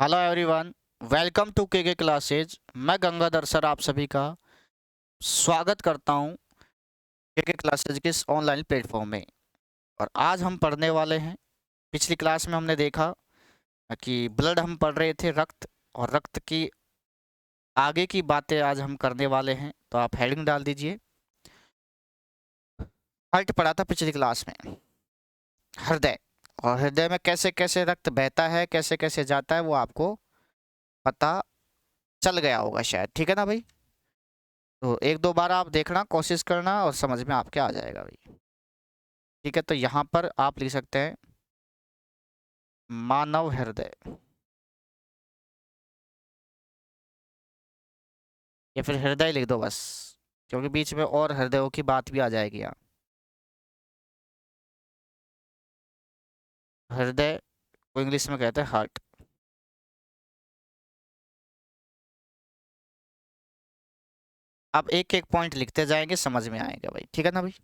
Hello everyone. Welcome to के classes. मैं Gangadhar sir आप सभी का स्वागत करता हूं के क्लासेज के इस ऑनलाइन प्लेटफॉर्म में। और आज हम पढ़ने वाले हैं। पिछली क्लास में हमने देखा कि ब्लड हम पढ़ रहे थे, रक्त, और रक्त की आगे की बातें आज हम करने वाले हैं। तो आप हेडिंग डाल दीजिए। हार्ट पढ़ा था पिछली क्लास में, हृदय। और हृदय में कैसे कैसे रक्त बहता है, कैसे कैसे जाता है, वो आपको पता चल गया होगा शायद। ठीक है ना भाई? तो एक दो बार आप देखना, कोशिश करना, और समझ में आपके आ जाएगा भाई। ठीक है, तो यहाँ पर आप लिख सकते हैं मानव हृदय, या फिर हृदय लिख दो बस, क्योंकि बीच में और हृदयों की बात भी आ जाएगी यहाँ। हृदय को इंग्लिश में कहते हैं हार्ट। अब एक एक पॉइंट लिखते जाएंगे, समझ में आएगा भाई। ठीक है ना भाई?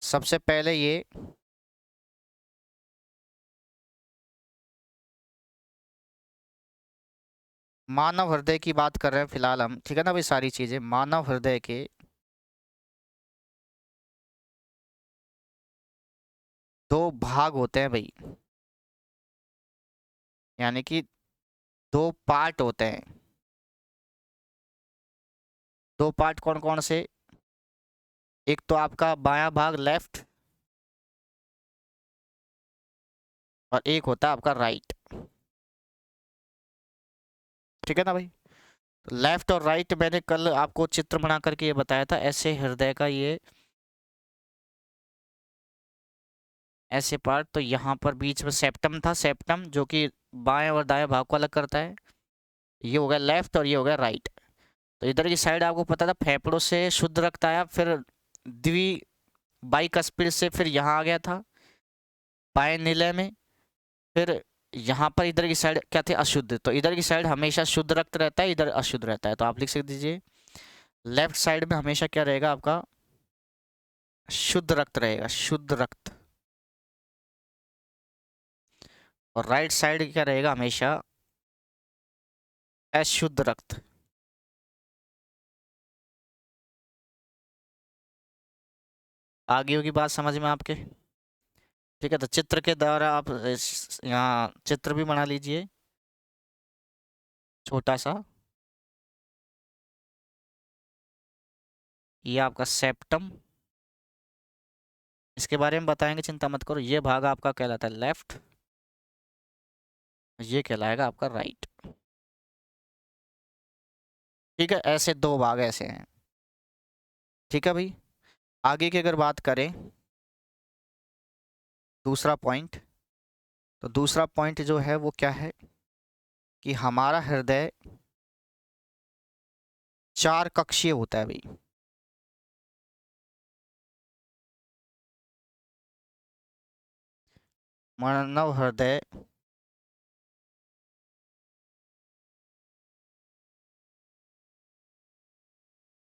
सबसे पहले ये मानव हृदय की बात कर रहे हैं फिलहाल हम। ठीक है ना भाई? सारी चीजें मानव हृदय के दो भाग होते हैं भाई, यानी कि दो पार्ट होते हैं। दो पार्ट कौन कौन से? एक तो आपका बायां भाग लेफ्ट, और एक होता है आपका राइट। ठीक है ना भाई? लेफ्ट और राइट मैंने कल आपको चित्र बना करके ये बताया था। ऐसे हृदय का ये ऐसे पार्ट, तो यहाँ पर बीच में सेप्टम था, सेप्टम जो कि बाएं और दाएं भाग को अलग करता है। ये हो गया लेफ्ट और ये हो गया राइट। तो इधर की साइड आपको पता था फेफड़ों से शुद्ध रक्त आया, फिर द्वि बाइकस्पिड से फिर यहाँ आ गया था बाएं निलय में। फिर यहाँ पर इधर की साइड क्या थे? अशुद्ध। तो इधर की साइड हमेशा शुद्ध रक्त रहता है, इधर अशुद्ध रहता है। तो आप लिख सकते दीजिए लेफ्ट साइड में हमेशा क्या रहेगा आपका? शुद्ध रक्त रहेगा, शुद्ध रक्त। और राइट साइड क्या रहेगा? हमेशा अशुद्ध रक्त। आगे होगी बात समझ में आपके? ठीक है, तो चित्र के द्वारा आप यहाँ चित्र भी बना लीजिए छोटा सा। ये आपका सेप्टम, इसके बारे में बताएंगे, चिंता मत करो। ये भाग आपका कहलाता है लेफ्ट, ये कहलाएगा आपका राइट। ठीक है, ऐसे दो भाग ऐसे हैं। ठीक है भाई? आगे की अगर बात करें, दूसरा पॉइंट, तो दूसरा पॉइंट जो है वो क्या है कि हमारा हृदय चार कक्षीय होता है भाई। मानव हृदय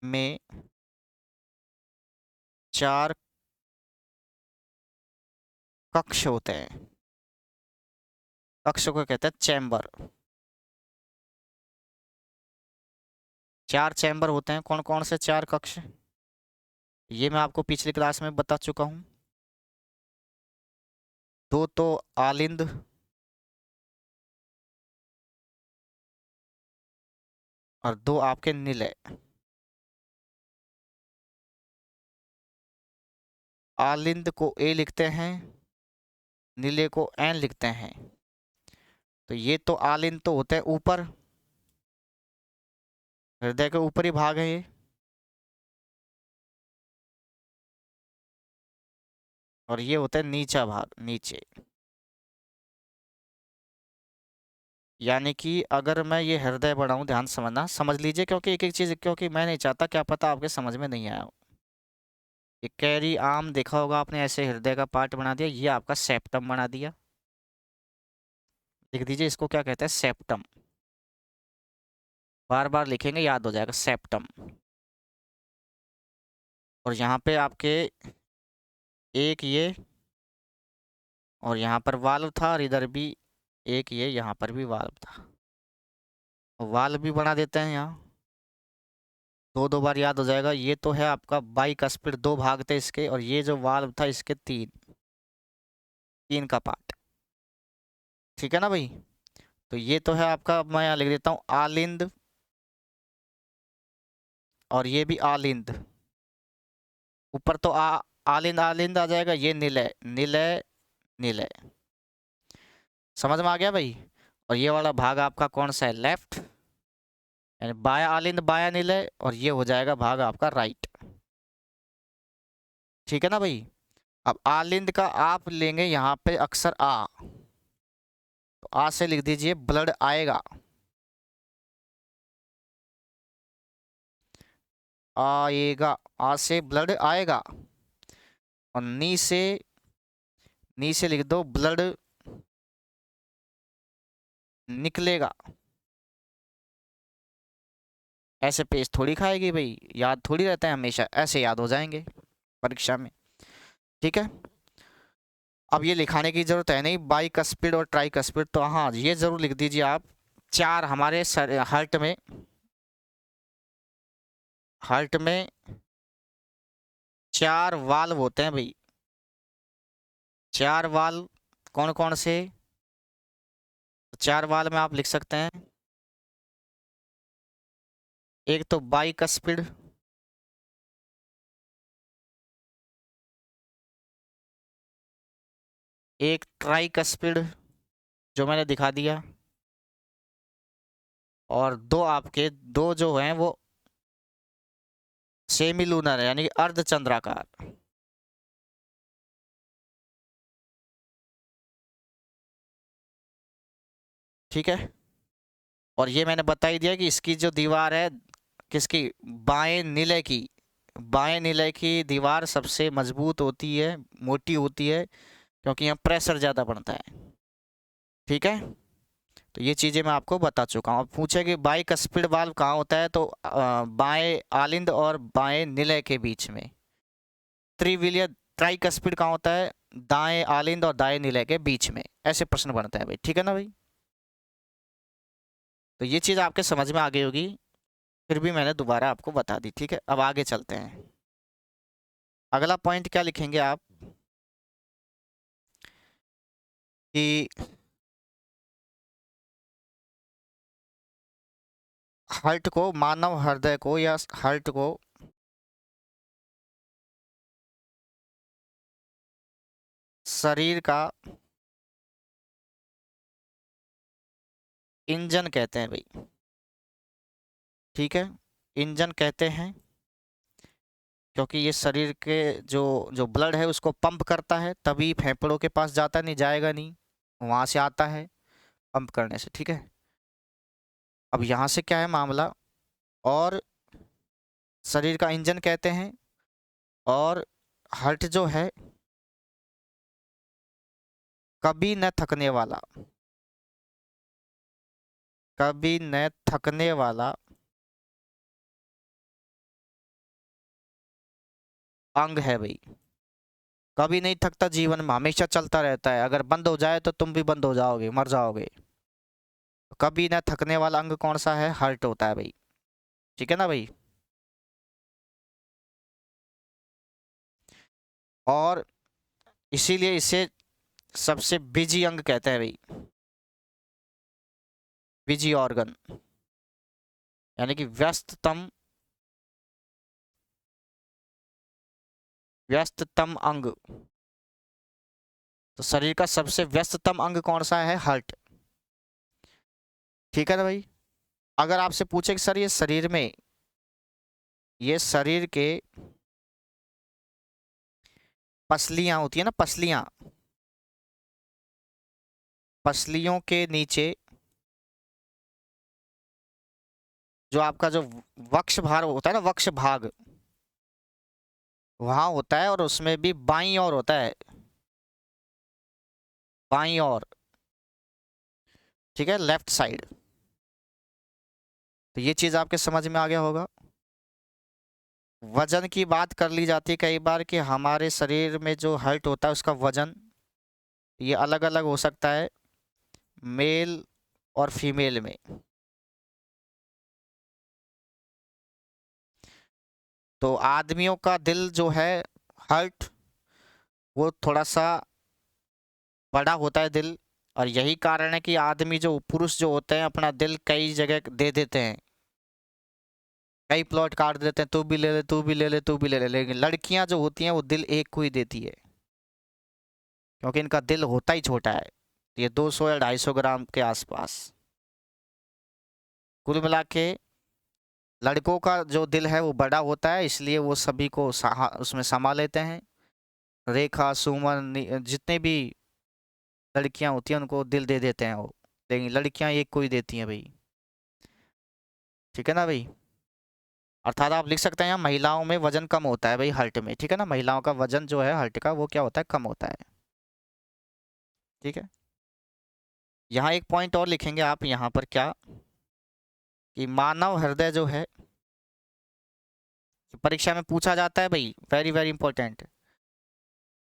में चार कक्ष होते हैं। कक्ष को कहते हैं चैम्बर। चार चैम्बर होते हैं। कौन कौन से चार कक्ष? ये मैं आपको पिछली क्लास में बता चुका हूँ। दो तो आलिंद, और दो आपके निलय। आलिंद को ए लिखते हैं, निलय को एन लिखते हैं। तो ये तो आलिंद तो होते हैं ऊपर, हृदय के ऊपरी भाग है ये। और ये होता है नीचा भाग, नीचे। यानी कि अगर मैं ये हृदय बढ़ाऊं, ध्यान समझना, समझ लीजिए, क्योंकि एक एक चीज, क्योंकि मैं नहीं चाहता, क्या पता आपके समझ में नहीं आया हो। ये कैरी आम देखा होगा आपने, ऐसे हृदय का पार्ट बना दिया, ये आपका सेप्टम बना दिया। लिख दीजिए इसको क्या कहते हैं? सेप्टम। बार बार लिखेंगे, याद हो जाएगा, सेप्टम। और यहाँ पे आपके एक ये, और यहाँ पर वाल्व था, और इधर भी एक ये यहाँ पर भी वाल्व था, वाल्व भी बना देते हैं यहाँ, दो दो बार याद हो जाएगा। ये तो है आपका बाइकस्पिड, दो भाग थे इसके, और ये जो वाल्व था इसके तीन, तीन का पार्ट। ठीक है ना भाई। तो ये तो है आपका, मैं यहाँ लिख देता हूँ आलिंद, और ये भी आलिंद। ऊपर तो आलिंद आलिंद आ जाएगा, ये निलय निलय निलय। समझ में आ गया भाई। और ये वाला भाग आपका कौन सा है, लेफ्ट, यानी बाया आलिंद बाया निलय, और ये हो जाएगा भाग आपका राइट। ठीक है ना भाई। अब आलिंद का आप लेंगे यहाँ पे अक्षर आ, तो आ से लिख दीजिए ब्लड आएगा, आएगा, आ से ब्लड आएगा। और नी से लिख दो ब्लड निकलेगा। ऐसे पेज थोड़ी खाएगी भाई, याद थोड़ी रहता है हमेशा, ऐसे याद हो जाएंगे परीक्षा में। ठीक है। अब ये लिखाने की जरूरत है नहीं, बाइकस्पिड और ट्राइकस्पिड, तो हाँ ये जरूर लिख दीजिए आप। चार हमारे हार्ट में चार वाल्व होते हैं भाई। चार वाल्व कौन कौन से, चार वाल्व में आप लिख सकते हैं, एक तो बाइकस्पिड, एक ट्राइकस्पिड जो मैंने दिखा दिया, और दो आपके, दो जो हैं वो सेमी लूनर है, यानी कि अर्धचंद्राकार। ठीक है। और ये मैंने बता ही दिया कि इसकी जो दीवार है, किसकी, बाएं निलय की, बाएं निलय की दीवार सबसे मजबूत होती है, मोटी होती है, क्योंकि यहाँ प्रेशर ज़्यादा पड़ता है। ठीक है। तो ये चीज़ें मैं आपको बता चुका हूँ। अब पूछे कि बाइकस्पिड वाल्व कहाँ होता है, तो बाएं आलिंद और बाएं निलय के बीच में। त्रिविलिय ट्राइकस्पिड कहाँ होता है, दाएं आलिंद और दाएं निलय के बीच में। ऐसे प्रश्न बनता है भाई। ठीक है ना भाई। तो ये चीज़ आपके समझ में आ गई होगी, फिर भी मैंने दोबारा आपको बता दी। ठीक है। अब आगे चलते हैं। अगला पॉइंट क्या लिखेंगे आप कि हार्ट को, मानव हृदय को या हार्ट को शरीर का इंजन कहते हैं भाई। ठीक है। इंजन कहते हैं क्योंकि ये शरीर के जो जो ब्लड है उसको पंप करता है, तभी फेफड़ों के पास जाता, नहीं जाएगा नहीं, वहां से आता है पंप करने से। ठीक है। अब यहाँ से क्या है मामला, और शरीर का इंजन कहते हैं, और हार्ट जो है कभी न थकने वाला, कभी न थकने वाला अंग है भाई। कभी नहीं थकता, जीवन में हमेशा चलता रहता है, अगर बंद हो जाए तो तुम भी बंद हो जाओगे, मर जाओगे। कभी न थकने वाला अंग कौन सा है, हार्ट होता है भाई। ठीक है ना भाई। और इसीलिए इसे सबसे बिजी अंग कहते हैं भाई, बिजी ऑर्गन, यानी कि व्यस्ततम अंग। तो शरीर का सबसे व्यस्ततम अंग कौन सा है, हार्ट। ठीक है ना भाई। अगर आपसे पूछे कि सर ये शरीर में, ये शरीर के पसलियां होती है ना, पसलियां, पसलियों के नीचे जो आपका जो वक्ष भाग होता है ना, वक्ष भाग वहां होता है, और उसमें भी बाईं ओर होता है, बाईं ओर। ठीक है, लेफ्ट साइड। तो ये चीज आपके समझ में आ गया होगा। वजन की बात कर ली जाती है कई बार कि हमारे शरीर में जो हाइट होता है उसका वजन ये अलग अलग हो सकता है। मेल और फीमेल में। तो आदमियों का दिल जो है हार्ट, वो थोड़ा सा बड़ा होता है दिल, और यही कारण है कि आदमी जो पुरुष जो होते हैं अपना दिल कई जगह दे देते हैं, कई प्लॉट काट देते हैं, तू भी ले ले, तू भी ले ले, तू भी ले ले। लेकिन लड़कियां जो होती हैं वो दिल एक को ही देती है, क्योंकि इनका दिल होता ही छोटा है, ये 200 या 250 ग्राम के आसपास। कुल मिला के लड़कों का जो दिल है वो बड़ा होता है, इसलिए वो सभी को उसमें समा लेते हैं। रेखा, सुमन, जितने भी लड़कियां होती हैं उनको दिल दे देते हैं वो, लेकिन लड़कियां एक को ही देती हैं भाई। ठीक है ना भाई? अर्थात आप लिख सकते हैं यहाँ महिलाओं में वजन कम होता है भाई हार्ट में, ठीक है ना, महिलाओं का वजन जो है हार्ट का वो क्या होता है, कम होता है। ठीक है, यहाँ एक पॉइंट और लिखेंगे आप यहाँ पर, क्या कि मानव हृदय जो है, परीक्षा में पूछा जाता है भाई, वेरी वेरी इंपॉर्टेंट,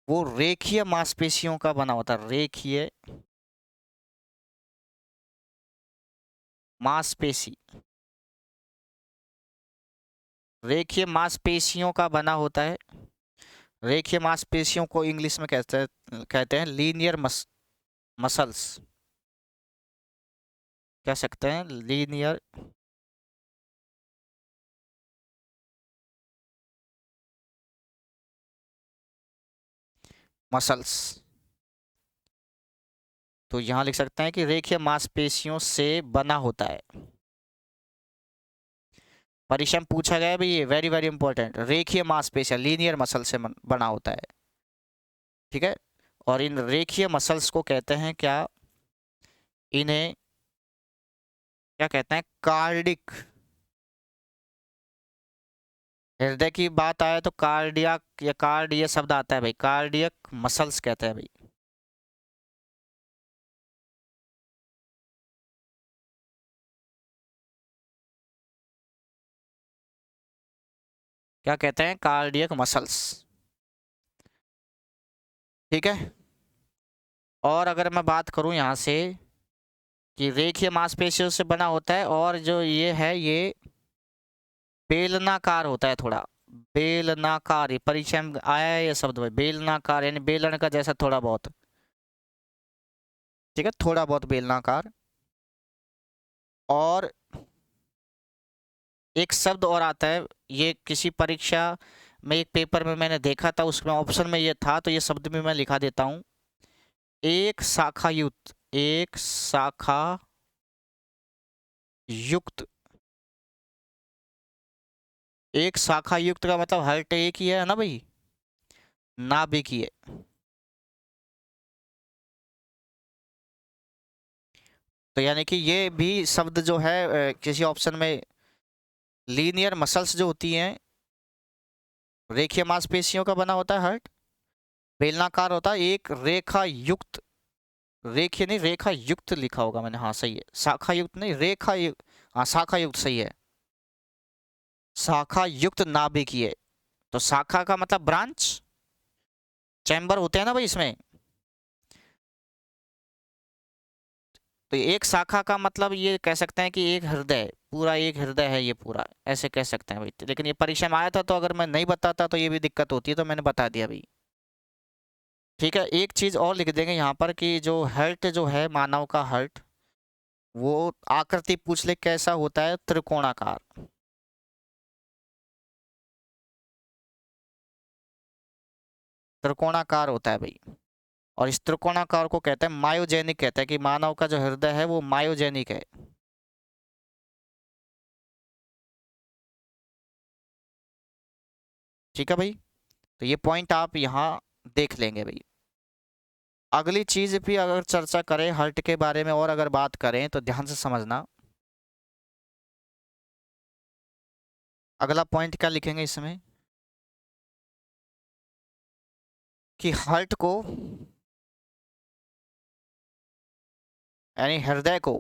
वो रेखीय मांसपेशियों का बना होता है, रेखीय मांसपेशी, रेखीय मांसपेशियों का बना होता है। रेखीय मांसपेशियों को इंग्लिश में कहते हैं लीनियर मसल्स, कह सकते हैं लीनियर मसल्स। तो यहां लिख सकते हैं कि रेखीय मांसपेशियों से बना होता है। परीक्षा में पूछा गया है भाई, ये वेरी वेरी इंपॉर्टेंट, रेखीय मांसपेशियां लीनियर मसल से बना होता है। ठीक है, और इन रेखीय मसल्स को कहते हैं क्या, इन्हें क्या कहते हैं, कार्डिक। हृदय की बात आए तो कार्डियक या कार्ड ये शब्द आता है भाई, कार्डियक मसल्स कहते हैं भाई। क्या कहते हैं, कार्डियक मसल्स। ठीक है, और अगर मैं बात करूं यहां से कि रेखीय मांसपेशियों से बना होता है, और जो ये है ये बेलनाकार होता है थोड़ा, बेलनाकार, ये परीक्षा में आया है ये शब्द भाई, बेलनाकार यानी बेलन का जैसा थोड़ा बहुत। ठीक है, थोड़ा बहुत बेलनाकार। और एक शब्द और आता है, ये किसी परीक्षा में एक पेपर में मैंने देखा था, उसमें ऑप्शन में ये था, तो ये शब्द भी मैं लिखा देता हूँ, एक शाखा युक्त, एक शाखा युक्त। एक शाखा युक्त का मतलब हर्ट एक ही है ना भाई, नाभिकीय। तो यानी कि ये भी शब्द जो है किसी ऑप्शन में, लीनियर मसल्स जो होती हैं, रेखीय मांसपेशियों का बना होता है हार्ट, बेलनाकार होता है, एक रेखा युक्त, रेखीय नहीं रेखा युक्त लिखा होगा मैंने, हाँ सही है, शाखा युक्त नहीं, रेखा युक्त, हाँ शाखा युक्त सही है, शाखा युक्त नाभिकीय। तो शाखा का मतलब ब्रांच, चैम्बर होते हैं ना भाई इसमें, तो एक शाखा का मतलब ये कह सकते हैं कि एक हृदय, पूरा एक हृदय है ये पूरा, ऐसे कह सकते हैं भाई। लेकिन ये परीक्षा में आया था, तो अगर मैं नहीं बताता तो ये भी दिक्कत होती है, तो मैंने बता दिया भाई। ठीक है, एक चीज और लिख देंगे यहाँ पर कि जो हार्ट जो है मानव का हार्ट, वो आकृति पूछ ले कैसा होता है, त्रिकोणाकार। त्रिकोणाकार होता है भाई, और इस त्रिकोणाकार को कहते हैं मायोजेनिक, कहते हैं कि मानव का जो हृदय है वो मायोजेनिक है। ठीक है भाई, तो ये पॉइंट आप यहाँ देख लेंगे भाई। अगली चीज भी अगर चर्चा करें हार्ट के बारे में, और अगर बात करें तो ध्यान से समझना, अगला पॉइंट क्या लिखेंगे इसमें, कि हार्ट को यानी हृदय को,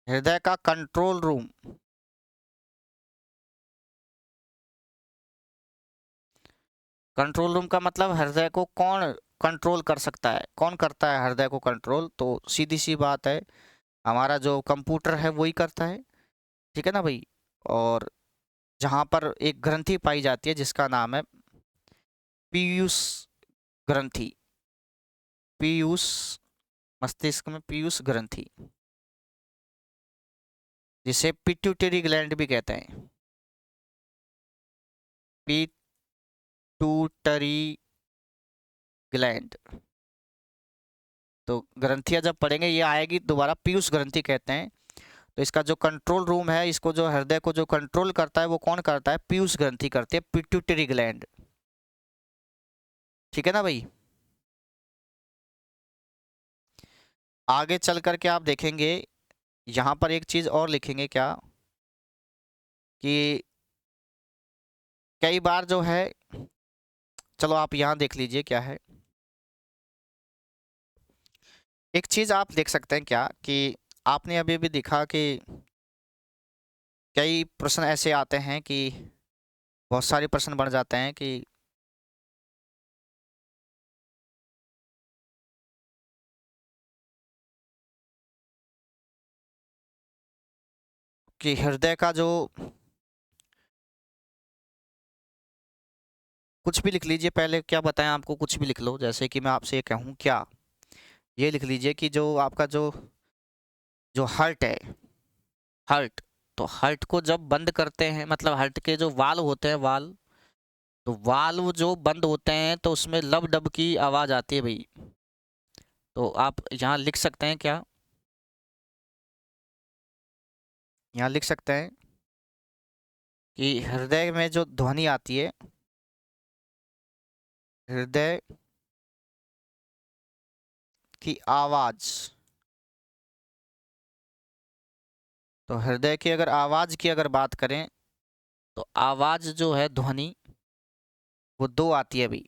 हृदय का कंट्रोल रूम, कंट्रोल रूम का मतलब हृदय को कौन कंट्रोल कर सकता है? कौन करता है हृदय को कंट्रोल? तो सीधी सी बात है, हमारा जो कंप्यूटर है वही करता है, ठीक है ना भाई। और जहाँ पर एक ग्रंथि पाई जाती है जिसका नाम है पीयूष ग्रंथि, पीयूष, मस्तिष्क में पीयूष ग्रंथि, जिसे पिट्यूटरी ग्लैंड भी कहते हैं, पिट्यूटरी ग्लैंड। तो ग्रंथियां जब पढ़ेंगे ये आएगी दोबारा, पीयूष ग्रंथि कहते हैं। तो इसका जो कंट्रोल रूम है, इसको जो हृदय को जो कंट्रोल करता है वो कौन करता है? पीयूष ग्रंथि करती है, पिट्यूटरी ग्लैंड, ठीक है ना भाई। आगे चल करके आप देखेंगे यहाँ पर एक चीज और लिखेंगे क्या, कि कई बार जो है, चलो आप यहाँ देख लीजिए क्या है। एक चीज आप देख सकते हैं क्या, कि आपने अभी भी दिखा कि कई प्रश्न ऐसे आते हैं कि बहुत सारे प्रश्न बन जाते हैं कि हृदय का जो, कुछ भी लिख लीजिए, पहले क्या बताएं आपको, कुछ भी लिख लो। जैसे कि मैं आपसे ये कहूँ क्या, ये लिख लीजिए कि जो आपका जो जो हार्ट है, हार्ट, तो हार्ट को जब बंद करते हैं, मतलब हार्ट के जो वाल्व होते हैं, वाल्व, तो वाल्व जो बंद होते हैं तो उसमें लब डब की आवाज़ आती है भाई। तो आप यहाँ लिख सकते हैं क्या, यहाँ लिख सकते हैं कि हृदय में जो ध्वनि आती है, हृदय की आवाज़, तो हृदय की अगर आवाज़ की अगर बात करें, तो आवाज़ जो है ध्वनि, वो दो आती है भाई,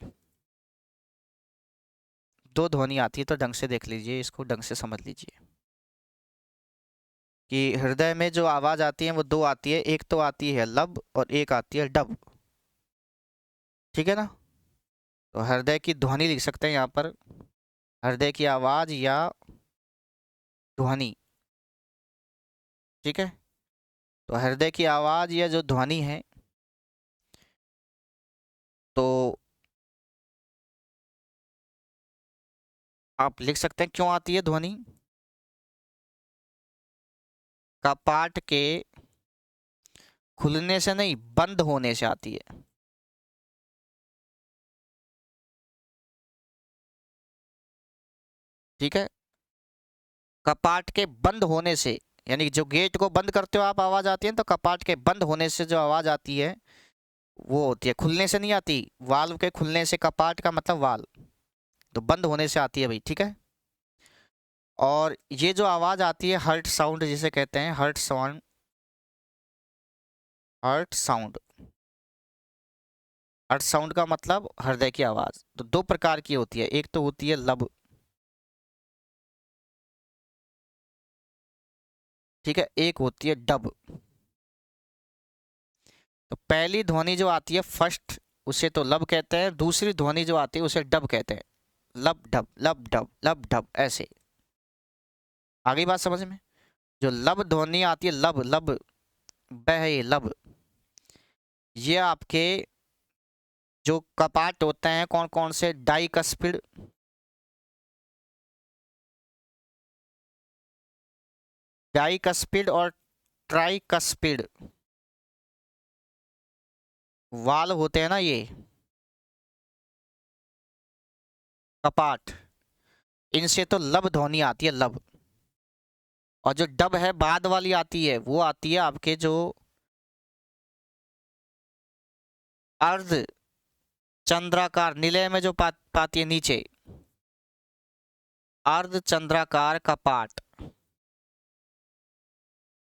दो ध्वनि आती है। तो ढंग से देख लीजिए, इसको ढंग से समझ लीजिए कि हृदय में जो आवाज़ आती है वो दो आती है, एक तो आती है लब और एक आती है डब, ठीक है ना। तो हृदय की ध्वनि लिख सकते हैं यहाँ पर, हृदय की आवाज़ या ध्वनि, ठीक है। तो हृदय की आवाज़ या जो ध्वनि है, तो आप लिख सकते हैं क्यों आती है ध्वनि, कपाट के खुलने से नहीं, बंद होने से आती है, ठीक है। कपाट के बंद होने से, यानी जो गेट को बंद करते हो आप, आवाज़ आती है, तो कपाट के बंद होने से जो आवाज़ आती है वो होती है, खुलने से नहीं आती। वाल्व के खुलने से, कपाट का मतलब वाल्व, तो बंद होने से आती है भाई, ठीक है। और ये जो आवाज़ आती है हर्ट साउंड जिसे कहते हैं, heart sound, heart sound, heart sound का मतलब हृदय की आवाज़। तो दो प्रकार की होती है, एक तो होती है लब, ठीक है, एक होती है डब। तो पहली ध्वनि जो आती है फर्स्ट, उसे तो लब कहते हैं, दूसरी ध्वनि जो आती है उसे डब कहते हैं, लब डब, लब डब, लब डब, ऐसे। आ गई बात समझ में? जो लब ध्वनि आती है, लब लब, बह ये लब, ये आपके जो कपाट होते हैं, कौन कौन से, डाइकस्पिड, डाइकस्पिड और ट्राइकस्पिड वाल होते हैं ना, ये कपाट, इनसे तो लब ध्वनि आती है, लब। और जो डब है बाद वाली आती है, वो आती है आपके जो अर्ध चंद्राकार, निलय में जो पाती है नीचे, अर्ध चंद्राकार कपाट।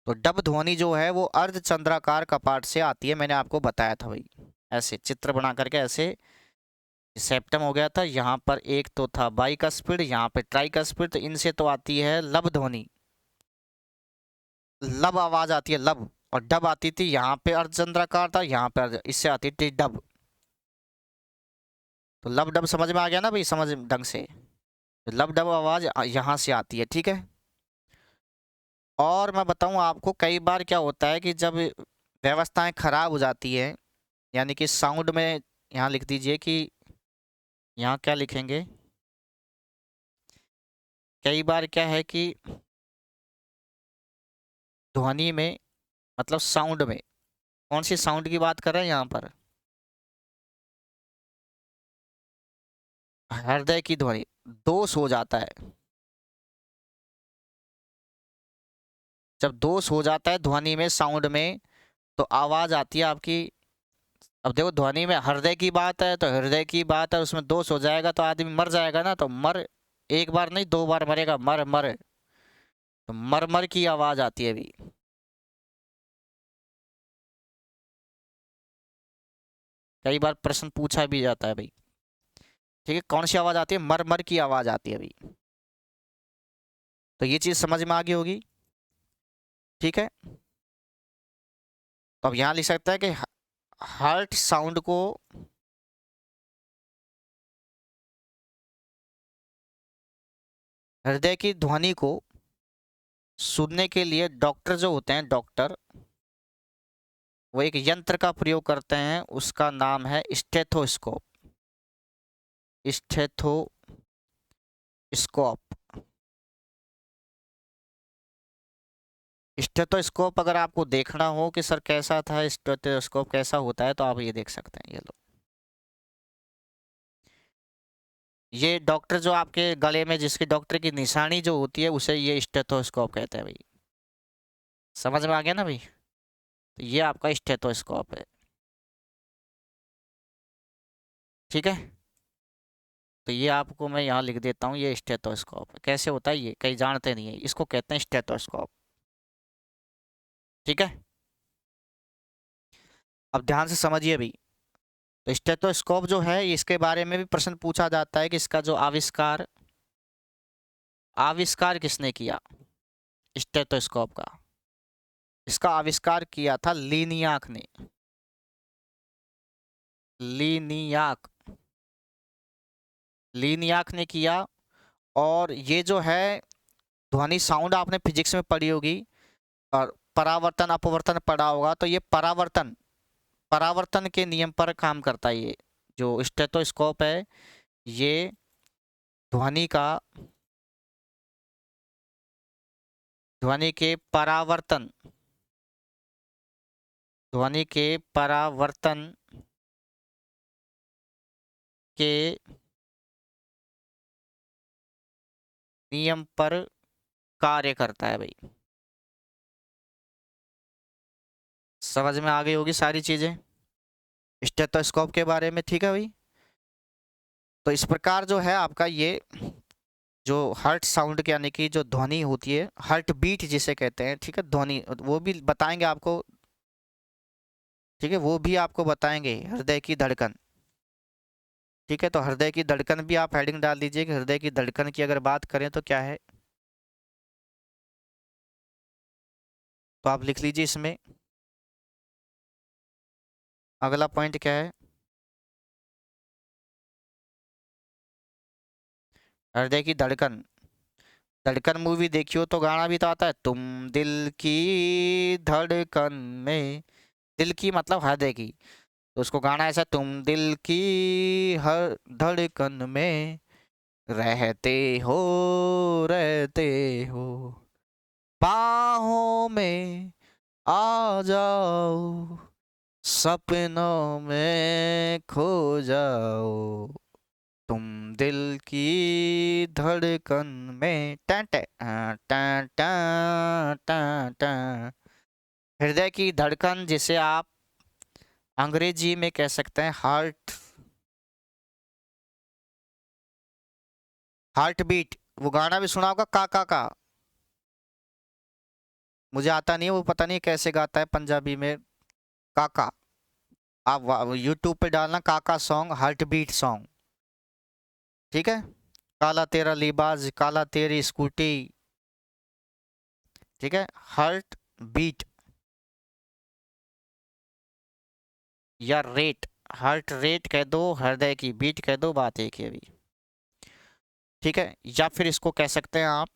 तो डब ध्वनि जो है वो अर्ध चंद्राकार कपाट से आती है, मैंने आपको बताया था भाई, ऐसे चित्र बना करके, ऐसे। सेप्टम हो गया था, यहाँ पर एक तो था बाइकस्पिड, यहाँ पे ट्राइकस्पिड, तो इनसे तो आती है लब ध्वनि, लब आवाज आती है, लब। और डब आती थी, यहाँ पे अर्धचंद्राकार था, यहाँ पे इससे आती थी डब। तो लब डब समझ में आ गया ना भाई, समझ ढंग से। लब डब आवाज यहाँ से आती है, ठीक है। और मैं बताऊं आपको, कई बार क्या होता है कि जब व्यवस्थाएं खराब हो जाती है, यानी कि साउंड में, यहाँ लिख दीजिए कि यहाँ क्या लिखेंगे, कई बार क्या है कि ध्वनि में, मतलब साउंड में, कौन सी साउंड की बात कर रहे हैं यहाँ पर, हृदय की ध्वनि, दोष हो जाता है। जब दोष हो जाता है ध्वनि में, साउंड में, तो आवाज आती है आपकी। अब देखो, ध्वनि में हृदय की बात है, तो हृदय की बात है, उसमें दोष हो जाएगा तो आदमी मर जाएगा ना, तो मर, एक बार नहीं 2 बार मरेगा, मर मर, तो मर मर की आवाज आती है अभी। कई बार प्रश्न पूछा भी जाता है भाई, ठीक है, कौन सी आवाज आती है, मर मर की आवाज आती है अभी। तो ये चीज समझ में आ गई होगी, ठीक है। तो अब यहाँ लिख सकता है कि हार्ट साउंड को, हृदय की ध्वनि को सुनने के लिए डॉक्टर जो होते हैं, डॉक्टर, वो एक यंत्र का प्रयोग करते हैं, उसका नाम है स्टेथोस्कोप। स्टेथोस्कोप। स्टेथोस्कोप अगर आपको देखना हो कि सर कैसा था, स्टेथोस्कोप कैसा होता है, तो आप ये देख सकते हैं, ये लो, ये डॉक्टर जो आपके गले में, जिसकी डॉक्टर की निशानी जो होती है, उसे ये स्टेथोस्कोप कहते हैं भाई। समझ में आ गया ना भाई, तो ये आपका स्टेथोस्कोप है, ठीक है। तो ये आपको मैं यहाँ लिख देता हूँ, ये स्टेथोस्कोप कैसे होता है, ये कई जानते नहीं है, इसको कहते हैं स्टेथोस्कोप, ठीक है। अब ध्यान से समझिए अभी। तो स्टेथोस्कोप जो है, इसके बारे में भी प्रश्न पूछा जाता है कि इसका जो आविष्कार, आविष्कार किसने किया स्टेथोस्कोप का। इसका आविष्कार किया था लीनियाक ने, लीनियाक, लीनियाक ने किया। और ये जो है ध्वनि साउंड, आपने फिजिक्स में पढ़ी होगी, और परावर्तन अपवर्तन पढ़ा होगा, तो ये परावर्तन, परावर्तन के नियम पर काम करता है ये जो स्टेथोस्कोप है, ये ध्वनि का, ध्वनि के परावर्तन, ध्वनि के परावर्तन के नियम पर कार्य करता है भाई। समझ में आ गई होगी सारी चीजें स्टेथोस्कोप के बारे में, ठीक है भाई। तो इस प्रकार जो है आपका ये जो हार्ट साउंड के, यानी कि जो ध्वनि होती है, हार्ट बीट जिसे कहते हैं, ठीक है, ध्वनि वो भी बताएंगे आपको, ठीक है, वो भी आपको बताएंगे, हृदय की धड़कन, ठीक है। तो हृदय की धड़कन भी आप हेडिंग डाल दीजिए कि हृदय की धड़कन की अगर बात करें तो क्या है, तो आप लिख लीजिए इसमें अगला पॉइंट क्या है, हृदय की धड़कन। धड़कन मूवी देखियो तो गाना भी तो आता है, तुम दिल की धड़कन में, दिल की मतलब हृदय की, तो उसको गाना ऐसा, तुम दिल की हर धड़कन में रहते हो, रहते हो, बाहों में आ जाओ, सपनों में खो जाओ, तुम दिल की धड़कन में, time time time time time time. हृदय की धड़कन, जिसे आप अंग्रेजी में कह सकते हैं हार्ट, हार्ट बीट। वो गाना भी सुना होगा का, मुझे आता नहीं है वो, पता नहीं कैसे गाता है पंजाबी में, काका। आप यूट्यूब पे डालना काका सॉन्ग, हार्ट बीट सॉन्ग, ठीक है। काला तेरा लिबास, काला तेरी स्कूटी, ठीक है, हार्ट बीट या रेट, हार्ट रेट कह दो, हृदय की बीट कह दो, बात एक ही अभी। ठीक है, या फिर इसको कह सकते हैं आप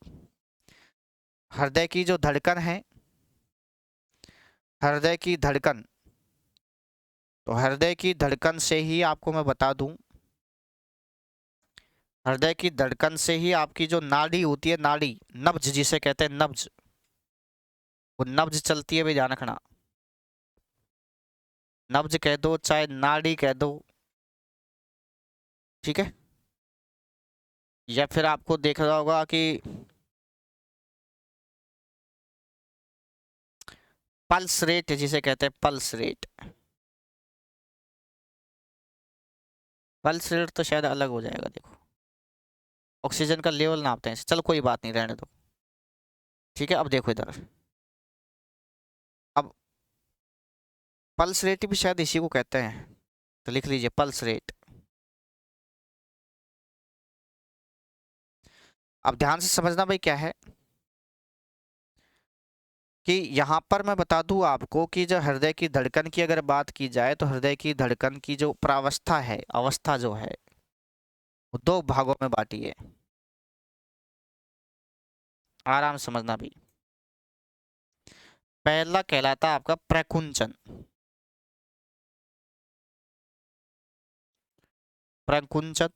हृदय की जो धड़कन है, हृदय की धड़कन। तो हृदय की धड़कन से ही आपको मैं बता दूं, हृदय की धड़कन से ही आपकी जो नाड़ी होती है, नाड़ी, नब्ज जिसे कहते हैं नब्ज, वो नब्ज चलती है भी, ध्यान रखना। नब्ज कह दो चाहे नाड़ी कह दो, ठीक है। या फिर आपको देख रहा होगा कि पल्स रेट जिसे कहते हैं पल्स रेट, पल्स रेट तो शायद अलग हो जाएगा। देखो ऑक्सीजन का लेवल नापते हैं, चलो कोई बात नहीं, रहने दो। ठीक है, अब देखो इधर, अब पल्स रेट भी शायद इसी को कहते हैं, तो लिख लीजिए पल्स रेट। अब ध्यान से समझना भाई क्या है कि यहाँ पर मैं बता दूं आपको कि जो हृदय की धड़कन की अगर बात की जाए, तो हृदय की धड़कन की जो प्रावस्था है, अवस्था जो है, वो दो भागों में बांटी है। आराम समझना भी। पहला कहलाता है आपका प्रकुंचन, प्रकुंचन।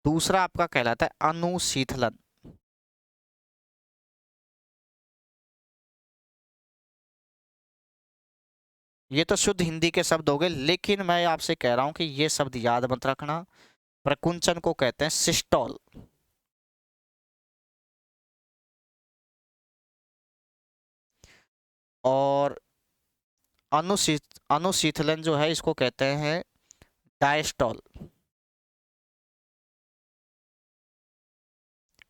दूसरा आपका कहलाता है अनुशीतलन। ये तो शुद्ध हिंदी के शब्द हो गए, लेकिन मैं आपसे कह रहा हूं कि ये शब्द याद मत रखना। प्रकुंचन को कहते हैं सिस्टोल, और अनुशीतलन जो है इसको कहते हैं diastole.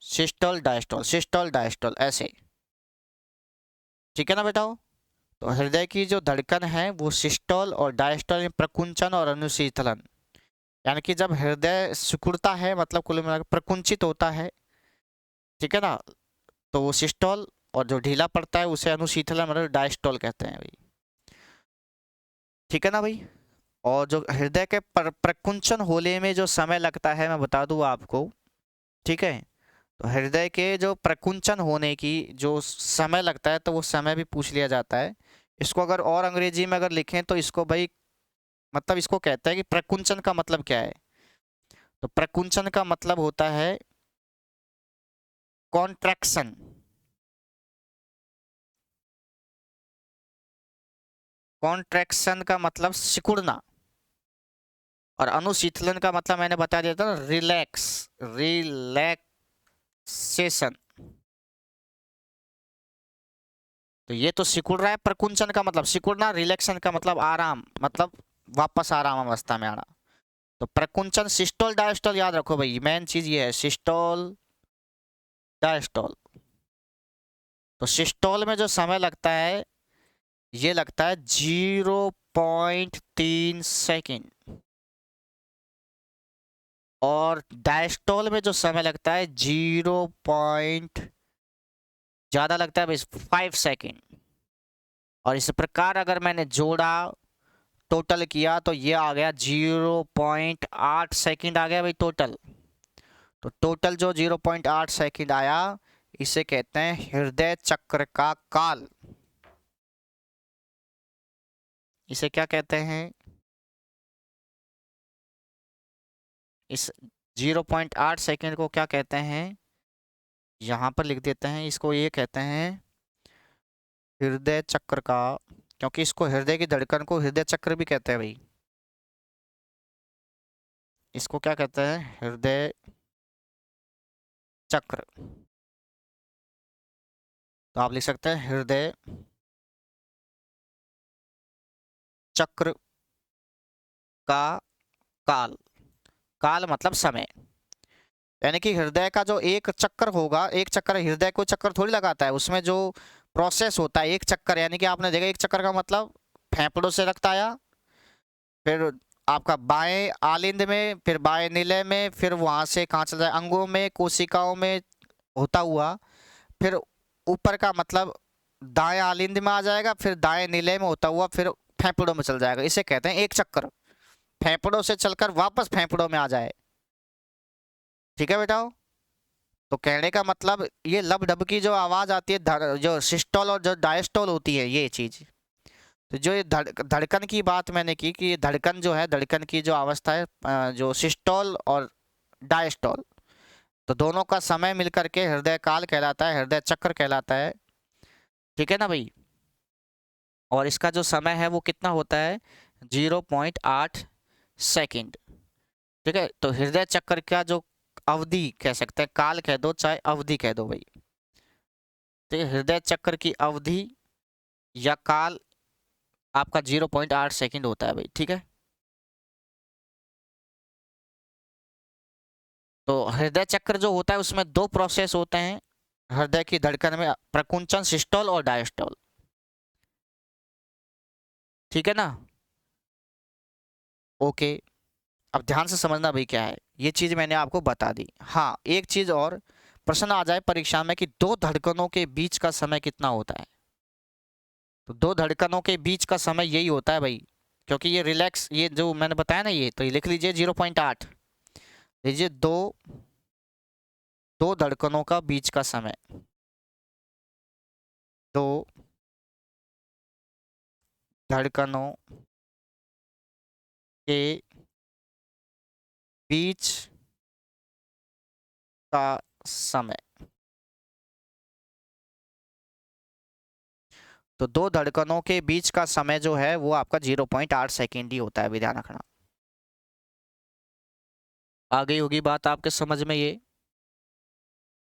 Systole diastole, systole diastole, ऐसे। ठीक है ना बेटाओ। तो हृदय की जो धड़कन है वो सिस्टोल और डायस्टोल में प्रकुंचन और अनुशीतलन, यानी कि जब हृदय सिकुड़ता है, मतलब कुल मिलाकर प्रकुंचित होता है, ठीक है ना, तो वो सिस्टोल, और जो ढीला पड़ता है उसे अनुशीतलन मतलब डायस्टोल कहते हैं भाई। ठीक है ना भाई। और जो हृदय के प्रकुंचन होने में जो समय लगता है, मैं बता दूं आपको, ठीक है। तो हृदय के जो प्रकुंचन होने की जो समय लगता है, तो वो समय भी पूछ लिया जाता है। इसको अगर और अंग्रेजी में अगर लिखें तो इसको भाई, मतलब इसको कहते हैं कि प्रकुंचन का मतलब क्या है। तो प्रकुंचन का मतलब होता है कॉन्ट्रैक्शन। कॉन्ट्रैक्शन का मतलब सिकुड़ना, और अनुशीतलन का मतलब मैंने बता दिया था ना, रिलैक्स, रिलैक्सेशन। तो ये तो सिकुड़ रहा है, प्रकुंचन का मतलब सिकुड़ना, रिलैक्सेशन का मतलब आराम, मतलब वापस आराम अवस्था में आना। तो प्रकुंचन, सिस्टोल डायस्टोल याद रखो भाई, मेन चीज ये है, सिस्टोल डायस्टोल। तो सिस्टोल में जो समय लगता है, ये लगता है 0.3 सेकेंड, और डायस्टोल में जो समय लगता है 0 पॉइंट ज्यादा लगता है भाई, 5 सेकेंड। और इस प्रकार अगर मैंने जोड़ा, टोटल किया, तो ये आ गया 0.8 सेकेंड आ गया भाई टोटल। तो टोटल जो 0.8 सेकेंड आया, इसे कहते हैं हृदय चक्र का काल। इसे क्या कहते हैं? इस 0.8 सेकेंड को क्या कहते हैं, यहाँ पर लिख देते हैं, इसको ये कहते हैं हृदय चक्र का, क्योंकि इसको हृदय की धड़कन को हृदय चक्र भी कहते हैं भाई। इसको क्या कहते हैं? हृदय चक्र। तो आप लिख सकते हैं हृदय चक्र का काल। काल मतलब समय, यानी कि हृदय का जो एक चक्कर होगा, एक चक्कर हृदय को चक्कर थोड़ी लगाता है, उसमें जो प्रोसेस होता है एक चक्कर, यानी कि आपने देखा एक चक्कर का मतलब फेफड़ों से रक्त आया, फिर आपका बाएं आलिंद में, फिर बाएं निलय में, फिर वहां से कहाँ चला जाए, अंगों में, कोशिकाओं में होता हुआ, फिर ऊपर का मतलब दाएं आलिंद में आ जाएगा, फिर दाएं निलय में होता हुआ, फिर फेफड़ों में चल जाएगा, इसे कहते हैं एक चक्कर। फेफड़ों से चलकर वापस फेफड़ों में आ जाए। ठीक है बेटा। तो कहने का मतलब ये लब डब की जो आवाज आती है, जो सिस्टोल और जो डायस्टोल होती है ये चीज। तो जो ये धड़कन की बात मैंने की कि ये धड़कन जो है, धड़कन की जो अवस्था है, जो सिस्टोल और डायस्टोल, तो दोनों का समय मिलकर के हृदय काल कहलाता है, हृदय चक्र कहलाता है। ठीक है ना भाई। और इसका जो समय है वो कितना होता है, 0.8 सेकंड। ठीक है। तो हृदय चक्र का जो अवधि कह सकते हैं, काल कह दो चाहे अवधि कह दो भाई, तो हृदय चक्र की अवधि या काल आपका 0.8 सेकंड होता है भाई। ठीक है। तो हृदय चक्र जो होता है उसमें दो प्रोसेस होते हैं हृदय की धड़कन में, प्रकुंचन सिस्टोल और डायस्टोल। ठीक है ना। ओके। अब ध्यान से समझना भाई क्या है ये चीज मैंने आपको बता दी। हाँ, एक चीज और प्रश्न आ जाए परीक्षा में कि दो धड़कनों के बीच का समय कितना होता है, तो दो धड़कनों के बीच का समय यही होता है भाई, क्योंकि ये रिलैक्स, ये जो मैंने बताया ना, ये तो ये लिख लीजिए 0.8 लीजिए। दो दो धड़कनों का बीच का समय, दो धड़कनों के बीच का समय। तो दो धड़कनों के बीच का समय जो है वो आपका 0.8 सेकेंड ही होता है, भी ध्यान रखना। आ गई होगी बात आपके समझ में ये।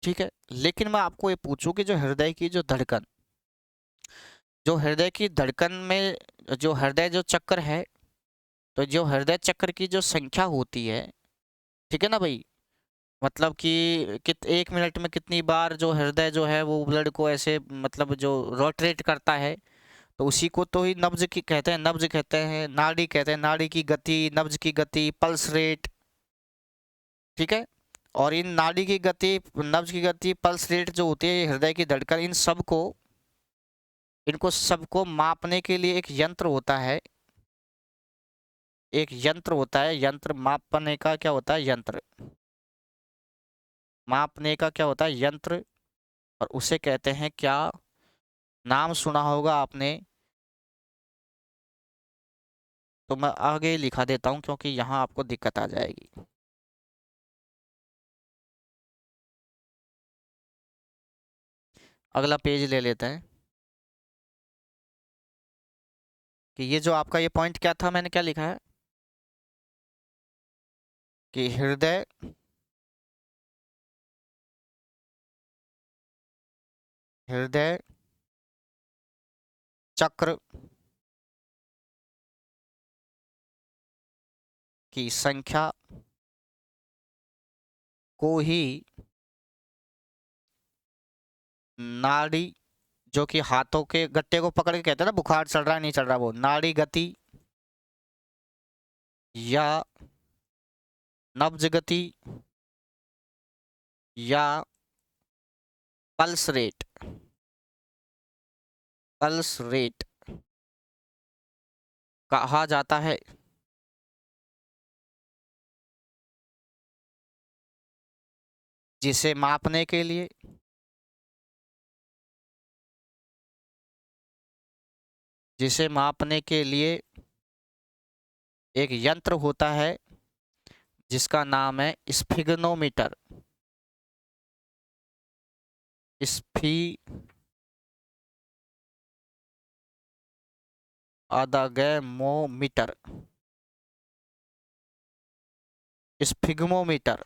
ठीक है। लेकिन मैं आपको ये पूछूं कि जो हृदय की जो धड़कन, जो हृदय की धड़कन में जो हृदय जो चक्र है, तो जो हृदय चक्र की जो संख्या होती है, ठीक है ना भाई, मतलब कि एक मिनट में कितनी बार जो हृदय जो है वो ब्लड को ऐसे मतलब जो रोटेट करता है, तो उसी को तो ही नब्ज की कहते हैं, नब्ज कहते हैं, नाड़ी कहते हैं, नाड़ी की गति, नब्ज की गति, पल्स रेट। ठीक है। और इन नाड़ी की गति, नब्ज की गति, पल्स रेट जो होती है, हृदय की धड़कन, इन सब को, इनको सबको मापने के लिए एक यंत्र होता है, एक यंत्र होता है। यंत्र मापने का क्या होता है, यंत्र मापने का क्या होता है, यंत्र। और उसे कहते हैं क्या, नाम सुना होगा आपने, तो मैं आगे लिखा देता हूं क्योंकि यहाँ आपको दिक्कत आ जाएगी। अगला पेज ले लेते हैं कि ये जो आपका ये पॉइंट क्या था, मैंने क्या लिखा है कि हृदय हृदय चक्र की संख्या को ही नाड़ी, जो कि हाथों के गट्टे को पकड़ के कहते हैं ना, बुखार चढ़ रहा है नहीं चढ़ रहा, वो नाड़ी गति या नब्ज गति या पल्स रेट, पल्स रेट कहा जाता है। जिसे मापने के लिए, जिसे मापने के लिए एक यंत्र होता है जिसका नाम है स्फिग्नोमीटर, स्फिग्मोमीटर, स्फिग्मोमीटर।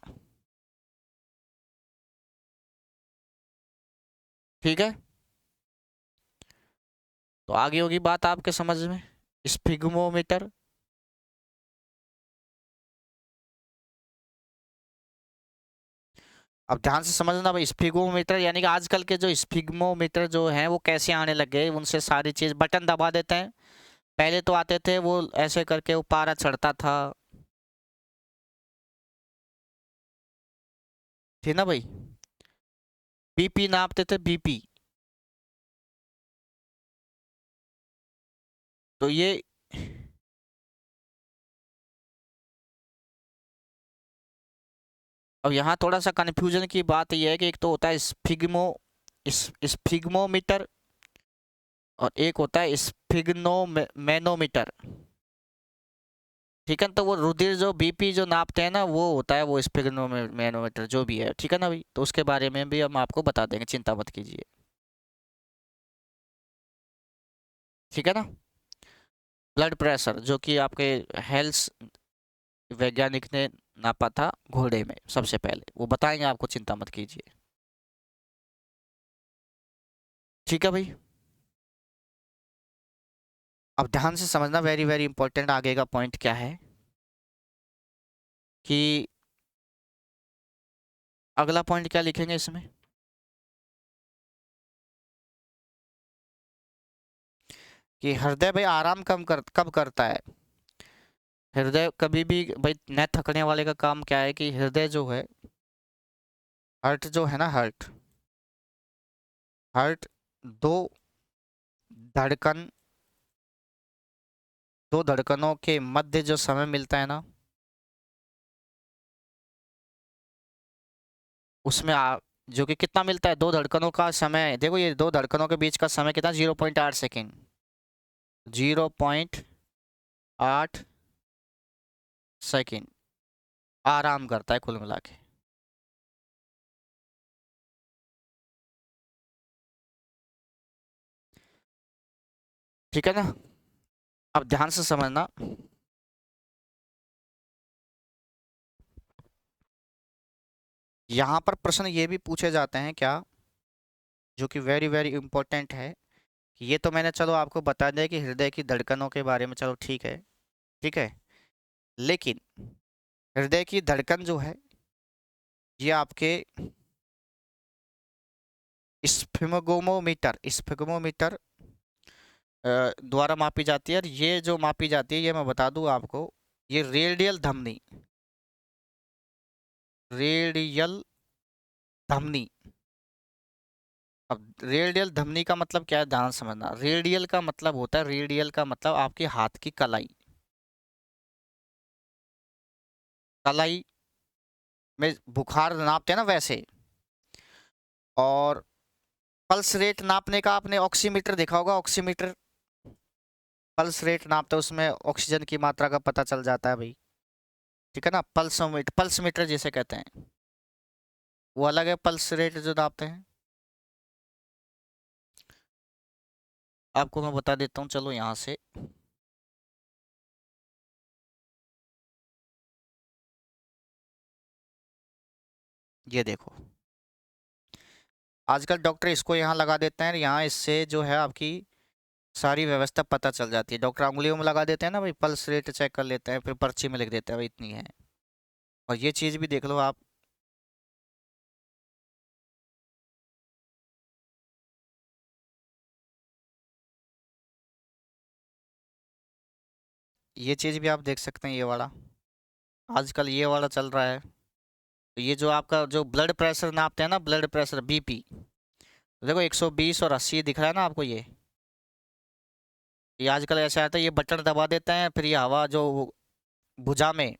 ठीक है। तो आगे होगी बात आपके समझ में, स्फिग्मोमीटर। अब ध्यान से समझना भाई, स्फिग्मोमीटर यानी कि आजकल के जो स्फिग्मोमीटर जो हैं वो कैसे आने लगे, उनसे सारी चीज बटन दबा देते हैं। पहले तो आते थे वो ऐसे करके वो पारा चढ़ता था, ठीक ना भाई, बीपी नापते थे, बीपी। तो ये अब यहाँ थोड़ा सा कन्फ्यूजन की बात यह है कि एक तो होता है स्फिग्मोमीटर और एक होता है स्फिग्नोमेनोमीटर। ठीक है, तो वो रुधिर जो बीपी जो नापते हैं ना, वो होता है वो स्फिग्नोमेनोमीटर जो भी है। ठीक है ना भाई, तो उसके बारे में भी हम आपको बता देंगे, चिंता मत कीजिए। ठीक है ना। ब्लड प्रेशर जो कि आपके हेल्थ वैज्ञानिक ने नापा था घोड़े में सबसे पहले, वो बताएंगे आपको, चिंता मत कीजिए। ठीक है भाई, अब ध्यान से समझना, वेरी वेरी इंपॉर्टेंट आगे का पॉइंट क्या है कि अगला पॉइंट क्या लिखेंगे इसमें कि हृदय भाई आराम कब करता है। हृदय कभी भी भाई न थकने वाले का काम क्या है कि हृदय जो है, हार्ट जो है ना, हार्ट हार्ट दो धड़कन दो धड़कनों के मध्य जो समय मिलता है ना, उसमें जो कि कितना मिलता है, दो धड़कनों का समय। देखो ये दो धड़कनों के बीच का समय कितना, 0.8 सेकेंड। 0.8 सेकेंड आराम करता है कुल मिला के। ठीक है ना। अब ध्यान से समझना, यहाँ पर प्रश्न ये भी पूछे जाते हैं क्या, जो कि वेरी वेरी इंपॉर्टेंट है कि ये तो मैंने चलो आपको बता दिया कि हृदय की धड़कनों के बारे में, चलो ठीक है। ठीक है, लेकिन हृदय की धड़कन जो है ये आपके स्फिग्मोमीटर द्वारा मापी जाती है। और ये जो मापी जाती है, ये मैं बता दूं आपको, ये रेडियल धमनी। अब रेडियल धमनी का मतलब क्या है, ध्यान समझना। रेडियल का मतलब होता है, रेडियल का मतलब आपके हाथ की कलाई, कलाई में बुखार नापते हैं ना वैसे। और पल्स रेट नापने का आपने ऑक्सीमीटर देखा होगा, ऑक्सीमीटर पल्स रेट नापते हैं, उसमें ऑक्सीजन की मात्रा का पता चल जाता है भाई। ठीक है ना, पल्स मीटर जिसे कहते हैं, वो अलग है पल्स रेट जो नापते हैं। आपको मैं बता देता हूँ, चलो यहाँ से। ये देखो, आजकल डॉक्टर इसको यहाँ लगा देते हैं, यहाँ इससे जो है आपकी सारी व्यवस्था पता चल जाती है। डॉक्टर अंगुलियों में लगा देते हैं ना भाई, पल्स रेट चेक कर लेते हैं, फिर पर्ची में लिख देते हैं भाई इतनी है। और ये चीज़ भी देख लो आप, ये चीज़ भी आप देख सकते हैं, ये वाला आजकल ये वाला चल रहा है। तो ये जो आपका जो ब्लड प्रेशर नापते हैं ना, ब्लड प्रेशर बीपी, देखो 120 और 80 दिख रहा है ना आपको। ये आजकल ऐसा आता है, ये बटन दबा देते हैं, फिर ये हवा जो भुजा में है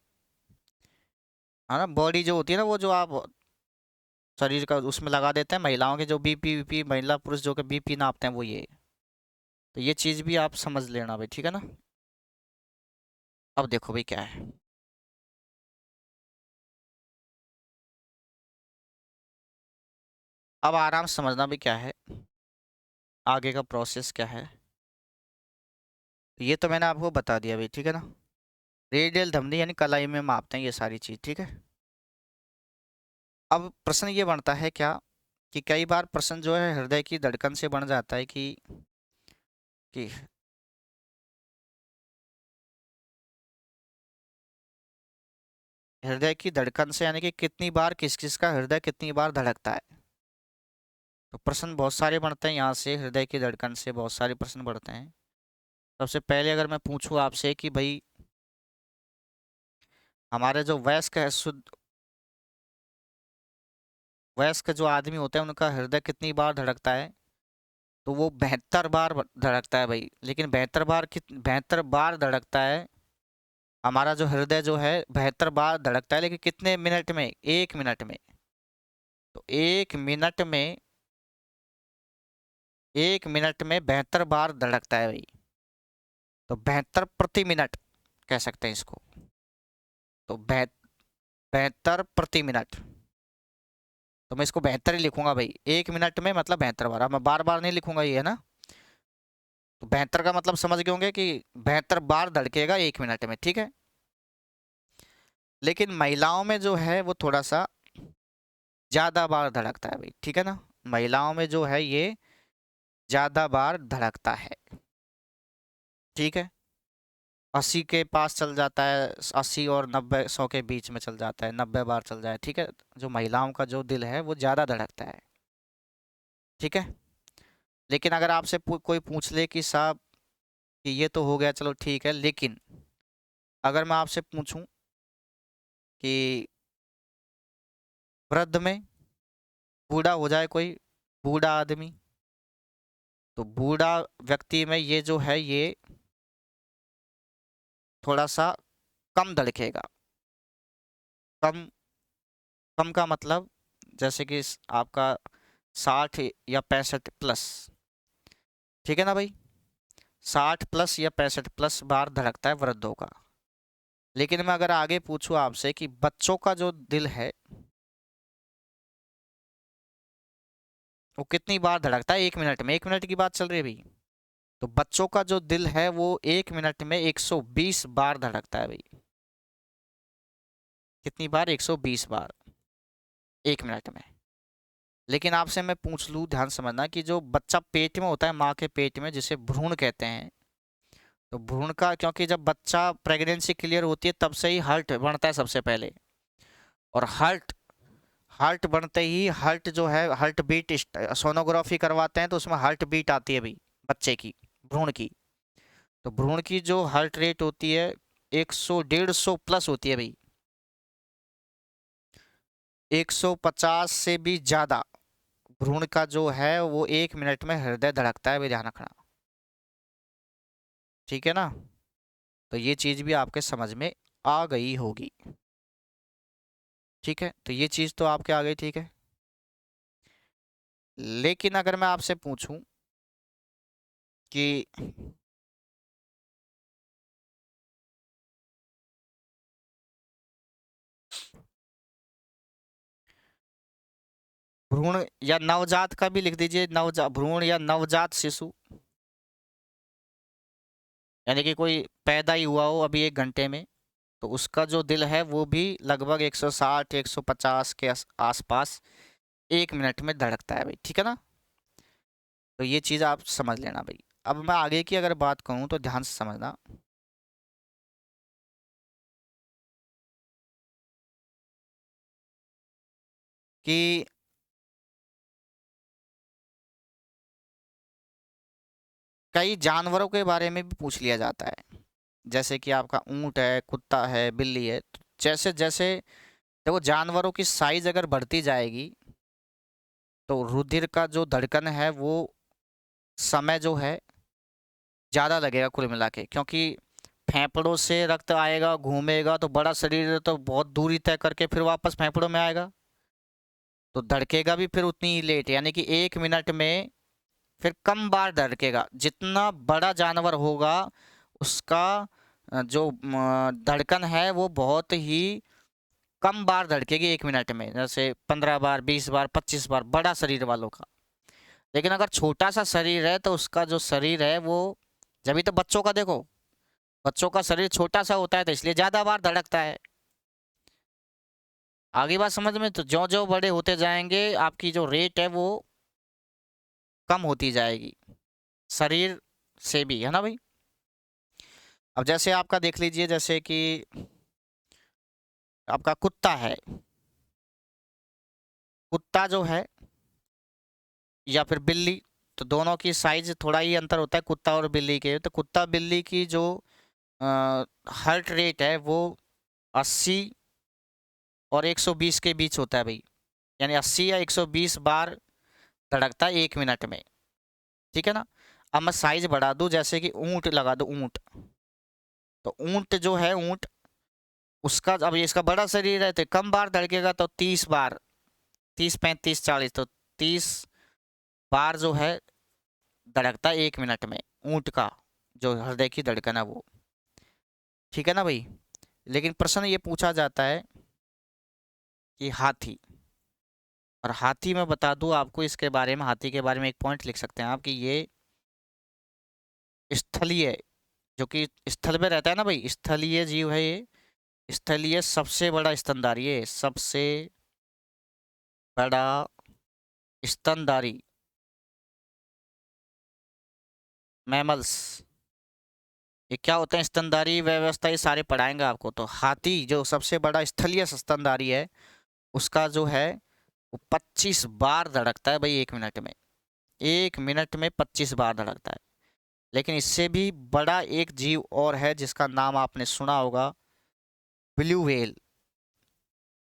ना, बॉडी जो होती है ना, वो जो आप शरीर का उसमें लगा देते हैं, महिलाओं के जो बीपी बीपी, महिला पुरुष जो के बीपी नापते हैं वो ये। तो ये चीज़ भी आप समझ लेना भाई, ठीक है ना। अब देखो भाई क्या है, अब आराम से समझना भी क्या है, आगे का प्रोसेस क्या है। ये तो मैंने आपको बता दिया भाई, ठीक है ना। रेडियल धमनी यानी कलाई में मापते हैं ये सारी चीज़, ठीक है। अब प्रश्न ये बनता है क्या कि कई बार प्रश्न जो है हृदय की धड़कन से बन जाता है कि हृदय की धड़कन से यानी कि कितनी बार किस किस का हृदय कितनी बार धड़कता है। तो प्रश्न बहुत सारे बनते हैं यहाँ से, हृदय की धड़कन से बहुत सारे प्रश्न बढ़ते हैं। सबसे पहले अगर मैं पूछूं आपसे कि भाई हमारे जो वयस्क है, शुद्ध वयस्क जो आदमी होते हैं, उनका हृदय कितनी बार धड़कता है, तो वो 72 बार धड़कता है भाई। लेकिन 72 बार धड़कता है हमारा जो हृदय जो है 72 बार धड़कता है, लेकिन कितने मिनट में? 1 मिनट में। तो 1 मिनट में 72 बार धड़कता है भाई। तो 72 प्रति मिनट कह सकते हैं इसको। तो 72 प्रति मिनट। तो मैं इसको 72 ही लिखूंगा भाई। 1 मिनट में मतलब 72 बार। अब मैं बार बार नहीं लिखूंगा, ये है ना। तो 72 का मतलब समझ गए होंगे कि 72 बार धड़केगा 1 मिनट में, ठीक है। लेकिन महिलाओं में जो है वो थोड़ा सा ज्यादा बार धड़कता है भाई, ठीक है ना। महिलाओं में जो है ये ज्यादा बार धड़कता है, ठीक है। 80 के पास चल जाता है, 80 और 90 100 के बीच में चल जाता है, 90 बार चल जाए, ठीक है। जो महिलाओं का जो दिल है वो ज्यादा धड़कता है, ठीक है। लेकिन अगर आपसे कोई पूछ ले कि साहब कि ये तो हो गया, चलो ठीक है, लेकिन अगर मैं आपसे पूछूं कि वृद्ध में, बूढ़ा हो जाए कोई, बूढ़ा आदमी, तो बूढ़ा व्यक्ति में ये जो है ये थोड़ा सा कम धड़केगा। कम, कम का मतलब जैसे कि आपका 60 या 65 प्लस, ठीक है ना भाई। 60 प्लस या 65 प्लस बार धड़कता है वृद्धों का। लेकिन मैं अगर आगे पूछूं आपसे कि बच्चों का जो दिल है वो कितनी बार धड़कता है 1 मिनट में? 1 मिनट की बात चल रही है भाई। तो बच्चों का जो दिल है वो 1 मिनट में 120 बार धड़कता है भाई। कितनी बार? 120 बार 1 मिनट में। लेकिन आपसे मैं पूछ लूँ, ध्यान समझना, कि जो बच्चा पेट में होता है, माँ के पेट में, जिसे भ्रूण कहते हैं, तो भ्रूण का, क्योंकि जब बच्चा प्रेगनेंसी क्लियर होती है तब से ही हार्ट बनता है सबसे पहले। और हार्ट हार्ट बनते ही हार्ट जो है हार्ट बीट, सोनोग्राफी करवाते हैं तो उसमें हार्ट बीट आती है भाई बच्चे की, भ्रूण की। तो भ्रूण की जो हार्ट रेट होती है 100 150 प्लस होती है भाई। 150 से भी ज्यादा भ्रूण का जो है वो 1 मिनट में हृदय धड़कता है भाई, ध्यान रखना, ठीक है ना। तो ये चीज भी आपके समझ में आ गई होगी, ठीक है। तो ये चीज तो आपके आ गई, ठीक है। लेकिन अगर मैं आपसे पूछूं कि भ्रूण या नवजात का भी लिख दीजिए, नवजात भ्रूण या नवजात शिशु, यानी कि कोई पैदा ही हुआ हो अभी 1 घंटे में, तो उसका जो दिल है वो भी लगभग 160 150 के आसपास 1 मिनट में धड़कता है भाई, ठीक है ना। तो ये चीज़ आप समझ लेना भाई। अब मैं आगे की अगर बात कहूँ तो ध्यान से समझना कि कई जानवरों के बारे में भी पूछ लिया जाता है। जैसे कि आपका ऊंट है, कुत्ता है, बिल्ली है। तो जैसे जैसे देखो जानवरों की साइज अगर बढ़ती जाएगी तो रुधिर का जो धड़कन है वो समय जो है ज़्यादा लगेगा कुल मिला के, क्योंकि फेफड़ों से रक्त आएगा, घूमेगा, तो बड़ा शरीर है तो बहुत दूरी तय करके फिर वापस फेफड़ों में आएगा, तो धड़केगा भी फिर उतनी ही लेट, यानी कि 1 मिनट में फिर कम बार धड़केगा। जितना बड़ा जानवर होगा उसका जो धड़कन है वो बहुत ही कम बार धड़केगी 1 मिनट में, जैसे 15 बार, 20 बार, 25 बार, बड़ा शरीर वालों का। लेकिन अगर छोटा सा शरीर है तो उसका जो शरीर है वो, जब भी तो बच्चों का देखो, बच्चों का शरीर छोटा सा होता है तो इसलिए ज्यादा बार धड़कता है। आगे बात समझ में? तो ज्यो ज्यो बड़े होते जाएंगे आपकी जो रेट है वो कम होती जाएगी, शरीर से भी, है ना भाई। अब जैसे आपका देख लीजिए, जैसे कि आपका कुत्ता है, कुत्ता जो है या फिर बिल्ली, तो दोनों की साइज थोड़ा ही अंतर होता है कुत्ता और बिल्ली के। तो कुत्ता बिल्ली की जो हार्ट रेट है वो 80 और 120 के बीच होता है भाई, यानी 80 या 120 बार धड़कता है 1 मिनट में, ठीक है ना। अब मैं साइज बढ़ा दूं, जैसे कि ऊंट लगा दूं, ऊंट, तो ऊंट जो है, ऊंट उसका अब ये इसका बड़ा शरीर है तो कम बार धड़केगा, तो 30 बार, 30, 35, 40, तो 30 बार जो है धड़कता है 1 मिनट में ऊंट का जो हृदय की धड़कन है वो। ठीक है ना भाई। लेकिन प्रश्न ये पूछा जाता है कि हाथी, और हाथी मैं बता दूं आपको इसके बारे में, हाथी के बारे में एक पॉइंट लिख सकते हैं आप कि ये स्थलीय, जो कि स्थल में रहता है ना भाई, स्थलीय जीव है ये। स्थलीय सबसे बड़ा स्तनधारी है, सबसे बड़ा स्तनधारी मैमल्स। ये क्या होते हैं स्तनधारी व्यवस्था, ये सारे पढ़ाएंगे आपको। तो हाथी जो सबसे बड़ा स्थलीय स्तनधारी है, उसका जो है वो 25 बार धड़कता है भाई 1 मिनट में। 1 मिनट में 25 बार धड़कता है। लेकिन इससे भी बड़ा एक जीव और है जिसका नाम आपने सुना होगा, ब्लू व्हेल।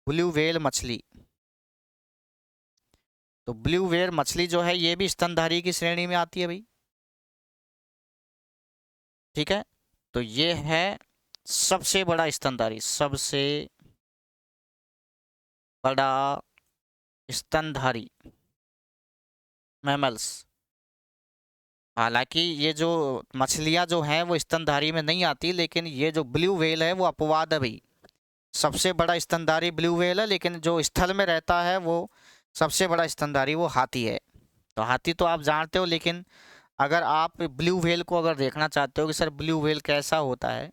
ब्लू व्हेल मछली। तो ब्लू व्हेल मछली जो है ये भी स्तनधारी की श्रेणी में आती है भाई। ठीक है। तो ये है सबसे बड़ा स्तनधारी, सबसे बड़ा स्तनधारी मैमल्स। हालांकि ये जो मछलियां जो हैं वो स्तनधारी में नहीं आती, लेकिन ये जो ब्लू व्हेल है वो अपवाद है भाई। सबसे बड़ा स्तनधारी ब्लू व्हेल है, लेकिन जो स्थल में रहता है वो सबसे बड़ा स्तनधारी वो हाथी है। तो हाथी तो आप जानते हो, लेकिन अगर आप ब्लू व्हेल को अगर देखना चाहते हो कि सर ब्लू व्हेल कैसा होता है,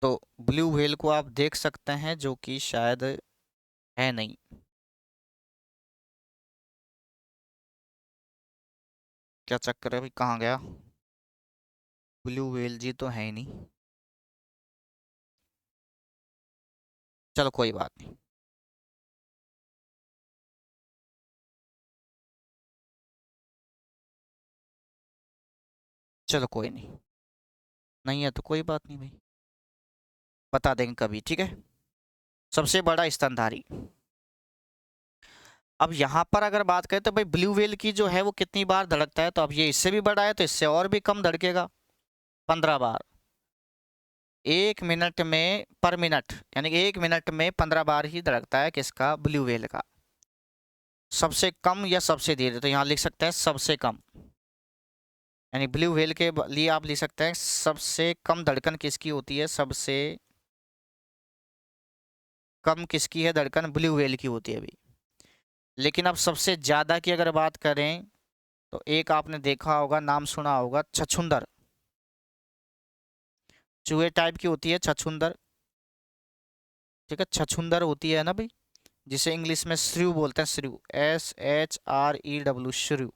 तो ब्लू व्हेल को आप देख सकते हैं, जो कि शायद है नहीं। क्या चक्कर है भाई, कहाँ गया ब्लू व्हेल? जी तो है ही नहीं। चलो कोई बात नहीं। चलो कोई नहीं, नहीं है तो कोई बात नहीं भाई, बता देंगे कभी। ठीक है। सबसे बड़ा स्तनधारी। अब यहाँ पर अगर बात करें तो भाई ब्लू व्हेल की जो है वो कितनी बार धड़कता है, तो अब ये इससे भी बड़ा है तो इससे और भी कम धड़केगा, 15 बार। 1 मिनट में, पर मिनट, यानी कि 1 मिनट में 15 बार ही धड़कता है किसका, ब्लू व्हेल का। सबसे कम या सबसे धीरे, तो यहाँ लिख सकते हैं सबसे कम, यानी ब्लू व्हेल के लिए आप लिख सकते हैं सबसे कम धड़कन किसकी होती है, सबसे कम किसकी है धड़कन, ब्लू व्हेल की होती है अभी। लेकिन अब सबसे ज्यादा की अगर बात करें तो एक आपने देखा होगा, नाम सुना होगा, छछूंदर। चूहे टाइप की होती है छछूंदर। ठीक है, छछूंदर होती है ना भाई, जिसे इंग्लिश में श्रीव बोलते हैं, श्रीव, SHREW, श्रीव।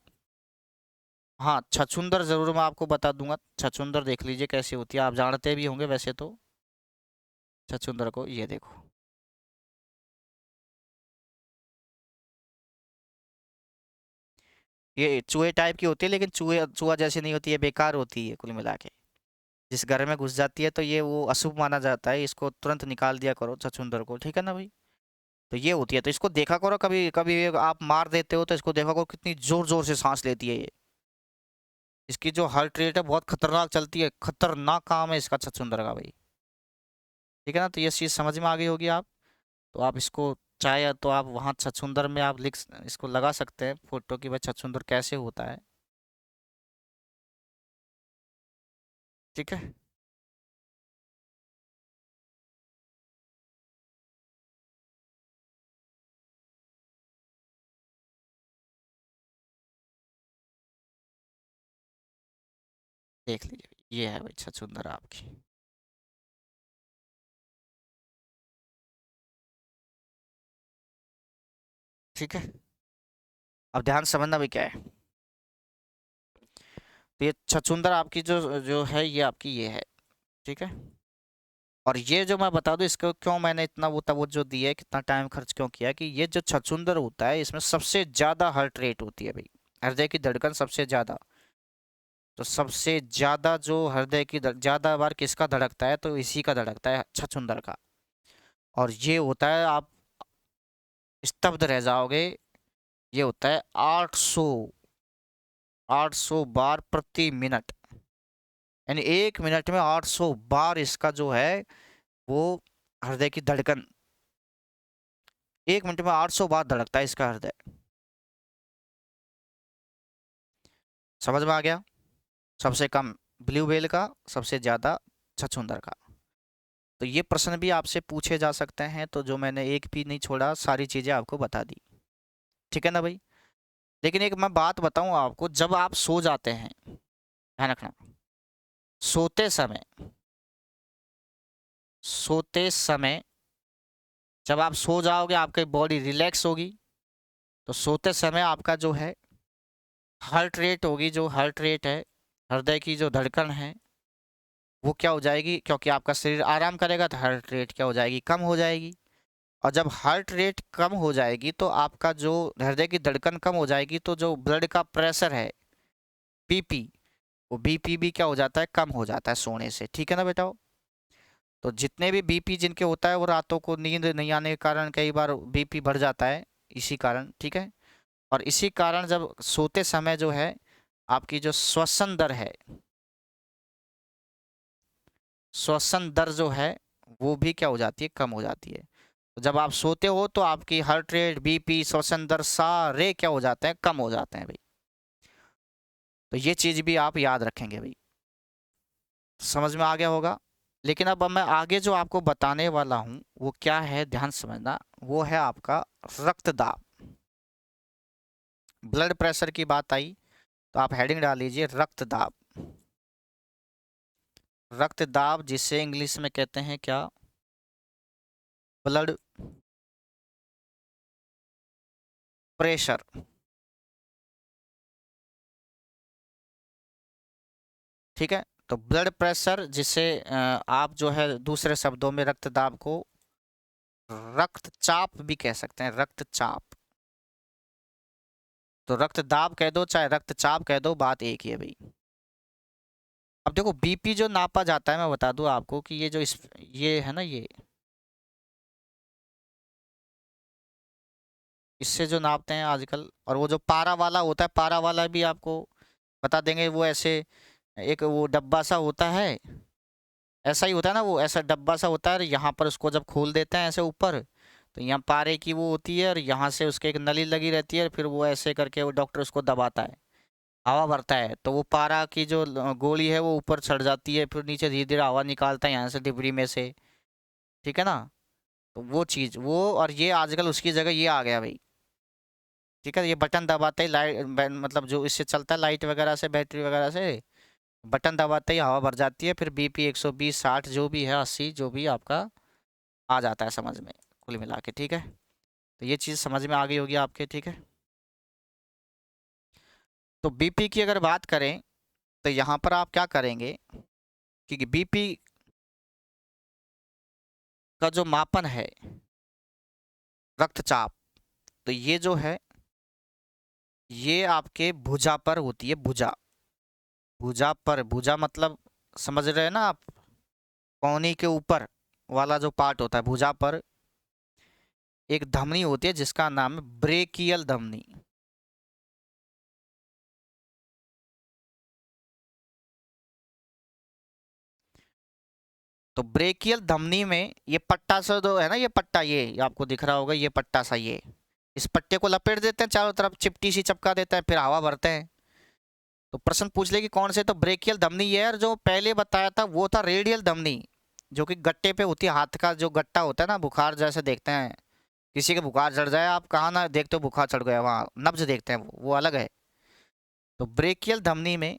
हाँ, छछूंदर जरूर मैं आपको बता दूंगा। छछूंदर देख लीजिए कैसी होती है, आप जानते भी होंगे वैसे तो छछूंदर को। ये देखो, ये चूहे टाइप की होती है, लेकिन चूहे चूहा जैसी नहीं होती है, बेकार होती है कुल मिला के। जिस घर में घुस जाती है तो ये वो अशुभ माना जाता है, इसको तुरंत निकाल दिया करो छछूंदर को। ठीक है ना भाई। तो ये होती है, तो इसको देखा करो, कभी कभी आप मार देते हो तो इसको देखा करो कितनी जोर जोर से सांस लेती है ये। इसकी जो हार्ट रेट है बहुत खतरनाक चलती है, खतरनाक काम है इसका छछूंदर का भाई। ठीक है ना। तो ये चीज़ समझ में आ गई होगी आप। तो आप इसको चाहे तो आप वहाँ छछूंदर में आप इसको लगा सकते हैं फोटो की, भाई छछूंदर कैसे होता है। ठीक है। देख लीजिए, ये है भाई छछूंदर आपकी। ठीक है। अब ध्यान से समझना भी क्या है। तो ये छछूंदर आपकी जो जो है ये आपकी ये है। ठीक है। और ये जो मैं बता दूं इसको क्यों मैंने इतना वो तवज्जो दी है, कितना टाइम खर्च क्यों किया, कि ये जो छछूंदर होता है इसमें सबसे ज्यादा हार्ट रेट होती है भाई, हृदय की धड़कन सबसे ज्यादा। तो सबसे ज्यादा जो हृदय की ज्यादा बार किसका धड़कता है, तो इसी का धड़कता है छछूंदर का। और ये होता है, आप स्तब्ध रह जाओगे, ये होता है 800 बार प्रति मिनट, यानी 1 मिनट में 800 बार इसका जो है वो हृदय की धड़कन, 1 मिनट में 800 बार धड़कता है इसका हृदय। समझ में आ गया? सबसे कम ब्लू व्हेल का, सबसे ज्यादा छछूंदर का। तो ये प्रश्न भी आपसे पूछे जा सकते हैं, तो जो मैंने एक भी नहीं छोड़ा, सारी चीजें आपको बता दी। ठीक है ना भाई? लेकिन एक मैं बात बताऊं आपको, जब आप सो जाते हैं, ध्यान रखना, सोते समय, सोते समय जब आप सो जाओगे आपकी बॉडी रिलैक्स होगी, तो सोते समय आपका जो है हार्ट रेट होगी, जो हार्ट रेट है, हृदय की जो धड़कन है, वो क्या हो जाएगी, क्योंकि आपका शरीर आराम करेगा तो हार्ट रेट क्या हो जाएगी, कम हो जाएगी। और जब हार्ट रेट कम हो जाएगी तो आपका जो हृदय की धड़कन कम हो जाएगी, तो जो ब्लड का प्रेशर है, बीपी, वो बीपी भी क्या हो जाता है, कम हो जाता है सोने से। ठीक है ना बेटा? तो जितने भी बीपी जिनके होता है, वो रातों को नींद नहीं आने के कारण कई बार बीपी बढ़ जाता है, इसी कारण। ठीक है? और इसी कारण जब सोते समय जो है आपकी जो श्वसन दर है, श्वसन दर जो है वो भी क्या हो जाती है, कम हो जाती है। तो जब आप सोते हो तो आपकी हार्ट रेट, बीपी, श्वसन दर सारे क्या हो जाते हैं, कम हो जाते हैं भाई। तो ये चीज भी आप याद रखेंगे भाई। समझ में आ गया होगा? लेकिन अब मैं आगे जो आपको बताने वाला हूं वो क्या है, ध्यान समझना, वो है आपका रक्तदाब। ब्लड प्रेशर की बात आई तो आप हेडिंग डाल लीजिए रक्तदाब। रक्तदाब जिसे इंग्लिश में कहते हैं क्या, ब्लड प्रेशर। ठीक है? तो ब्लड प्रेशर जिसे आप जो है दूसरे शब्दों में रक्तदाब को रक्तचाप भी कह सकते हैं, रक्तचाप। तो रक्तदाब कह दो चाहे रक्तचाप कह दो, बात एक ही है भाई। अब देखो बीपी जो नापा जाता है, मैं बता दूं आपको कि ये जो ये है ना, ये इससे जो नापते हैं आजकल, और वो जो पारा वाला होता है, पारा वाला भी आपको बता देंगे। वो ऐसे एक वो डब्बा सा होता है, ऐसा ही होता है ना, वो ऐसा डब्बा सा होता है, यहाँ पर उसको जब खोल देते हैं ऐसे ऊपर, तो यहाँ पारे की वो होती है और यहाँ से उसके एक नली लगी रहती है, फिर वो ऐसे करके वो डॉक्टर उसको दबाता है, हवा भरता है, तो वो पारा की जो गोली है वो ऊपर चढ़ जाती है, फिर नीचे धीरे धीरे हवा निकालता है यहाँ से डिबरी में से। ठीक है ना? तो वो चीज़, वो और ये आजकल उसकी जगह ये आ गया भाई। ठीक है? ये बटन दबाते ही लाइट, मतलब जो इससे चलता है लाइट वगैरह से, बैटरी वगैरह से, बटन दबाते ही हवा भर जाती है, फिर बीपी 120, 60 जो भी है, 80 जो भी आपका आ जाता है समझ में, कुल मिला के। ठीक है? तो ये चीज़ समझ में आ गई होगी आपके। ठीक है? तो बीपी की अगर बात करें तो यहाँ पर आप क्या करेंगे, क्योंकि बीपी का जो मापन है, रक्तचाप, तो ये जो है ये आपके भुजा पर होती है, भुजा, भुजा पर, भुजा मतलब समझ रहे हैं ना आप, कौनी के ऊपर वाला जो पार्ट होता है भुजा पर, एक धमनी होती है जिसका नाम है ब्रेकियल धमनी। तो ब्रेकियल धमनी में ये पट्टा सा जो है ना, ये पट्टा, ये आपको दिख रहा होगा, ये पट्टा सा, ये इस पट्टे को लपेट देते हैं चारों तरफ, चिपटी सी चपका देते हैं, फिर हवा भरते हैं। तो प्रश्न पूछ ले कि कौन से, तो ब्रेकियल धमनी ये है, और जो पहले बताया था वो था रेडियल धमनी, जो कि गट्टे पे होती है, हाथ का जो गट्टा होता है ना, बुखार जैसे देखते हैं, किसी के बुखार चढ़ जाए, आप कहाँ ना देखते हो बुखार चढ़ गया, वहाँ नब्ज देखते हैं, वो अलग है। तो ब्रेकियल धमनी में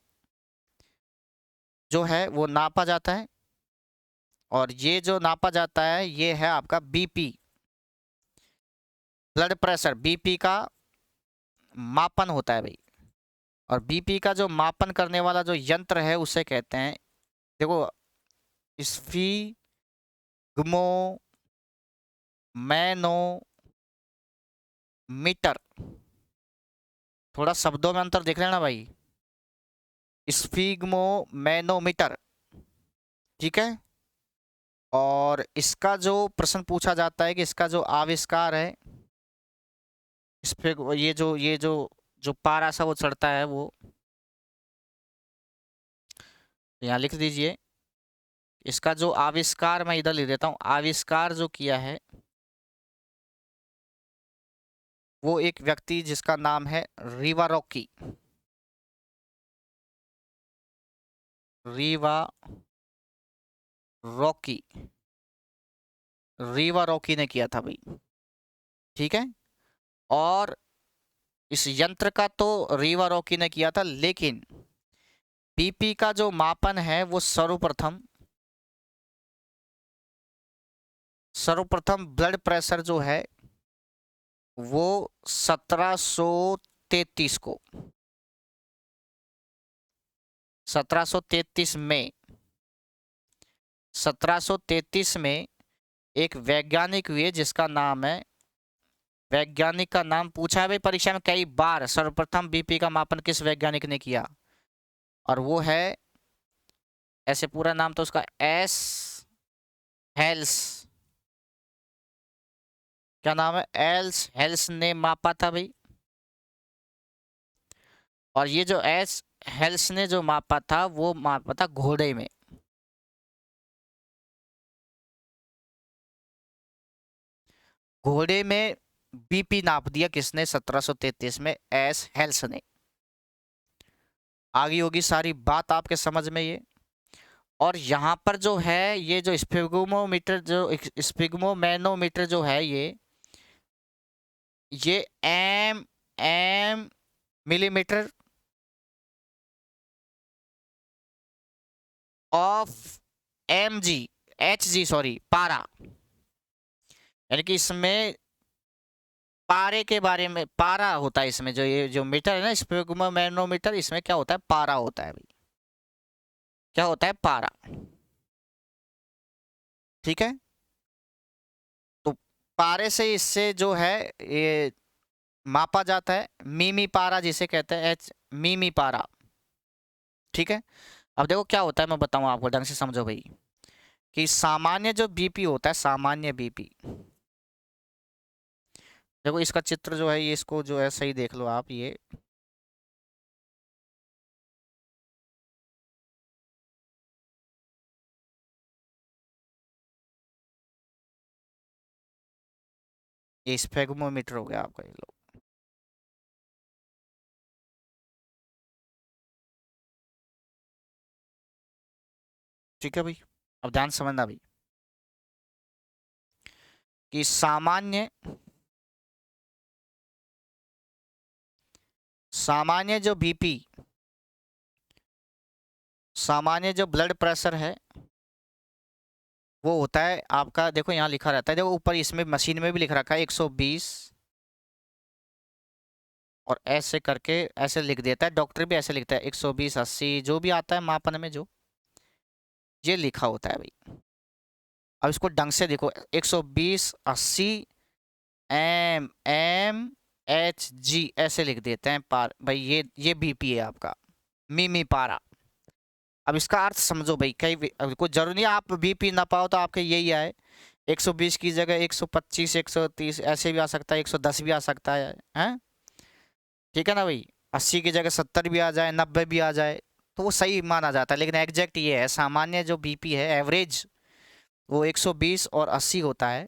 जो है वो नापा जाता है, और ये जो नापा जाता है ये है आपका बीपी, ब्लड प्रेशर, बीपी का मापन होता है भाई। और बीपी का जो मापन करने वाला जो यंत्र है उसे कहते हैं, देखो, स्फीग्मो मैनोमीटर। थोड़ा शब्दों में अंतर देख लेना भाई, स्फीग्मो मैनोमीटर। ठीक है? और इसका जो प्रश्न पूछा जाता है कि इसका जो आविष्कार है, इस पे ये जो पारा सा वो चढ़ता है, वो तो यहाँ लिख दीजिए, इसका जो आविष्कार, मैं इधर लिख देता हूँ, आविष्कार जो किया है वो एक व्यक्ति जिसका नाम है रिवारोकी। रिवारोकी ने किया था भाई, ठीक है। और इस यंत्र का तो रिवारोकी ने किया था, लेकिन बीपी का जो मापन है वो सर्वप्रथम ब्लड प्रेशर जो है वो 1733 को, 1733 में 1733 में एक वैज्ञानिक हुए जिसका नाम है, वैज्ञानिक का नाम पूछा है भाई परीक्षा में कई बार, सर्वप्रथम बीपी का मापन किस वैज्ञानिक ने किया, और वो है, ऐसे पूरा नाम तो उसका एस हेल्स, क्या नाम है, एल्स हेल्स ने मापा था भाई। और ये जो एस हेल्स ने जो मापा था वो मापा था घोड़े में। घोड़े में बीपी नाप दिया किसने, 1733 में एस हेल्स ने। आगे होगी सारी बात आपके समझ में ये। और यहाँ पर जो है ये जो स्पिग्मोमीटर, जो स्पिग्मोमैनोमीटर जो है ये M millimetre of H G sorry पारा, यानी कि इसमें पारे के बारे में, पारा होता है इसमें, जो ये जो मीटर है ना स्पिग्मोमैनोमीटर, इसमें क्या होता है, पारा होता है भाई, क्या होता है, पारा, ठीक है। तो पारे से इससे जो है ये मापा जाता है, मीमी पारा जिसे कहते हैं, एच मीमी पारा, ठीक है। अब देखो क्या होता है, मैं बताऊं आपको, ढंग से समझो भाई, कि सामान्य जो बीपी होता है, सामान्य बीपी, देखो इसका चित्र जो है ये, इसको जो है सही देख लो आप, ये स्पेग्मोमीटर हो गया आपका, ये लो, ठीक है भाई। अब ध्यान समझना भाई, कि सामान्य जो बीपी, सामान्य जो ब्लड प्रेशर है वो होता है आपका, देखो यहाँ लिखा रहता है, देखो ऊपर इसमें मशीन में भी लिख रखा है 120, और ऐसे करके ऐसे लिख देता है, डॉक्टर भी ऐसे लिखता है 120 80, जो भी आता है मापन में जो ये लिखा होता है भाई। अब इसको ढंग से देखो, 120 80 mMHg ऐसे लिख देते हैं पार भाई, ये बीपी है आपका, मिमी पारा। अब इसका अर्थ समझो भाई, कई कोई जरूरी नहीं आप बीपी ना पाओ तो आपके यही आए, 120 की जगह 125 130 ऐसे भी आ सकता है, 110 भी आ सकता है, हैं, ठीक है ना भाई। 80 की जगह 70 भी आ जाए, 90 भी आ जाए, तो वो सही माना जाता है। लेकिन एग्जैक्ट ये है, सामान्य जो बीपी है एवरेज वो 120 और 80 होता है।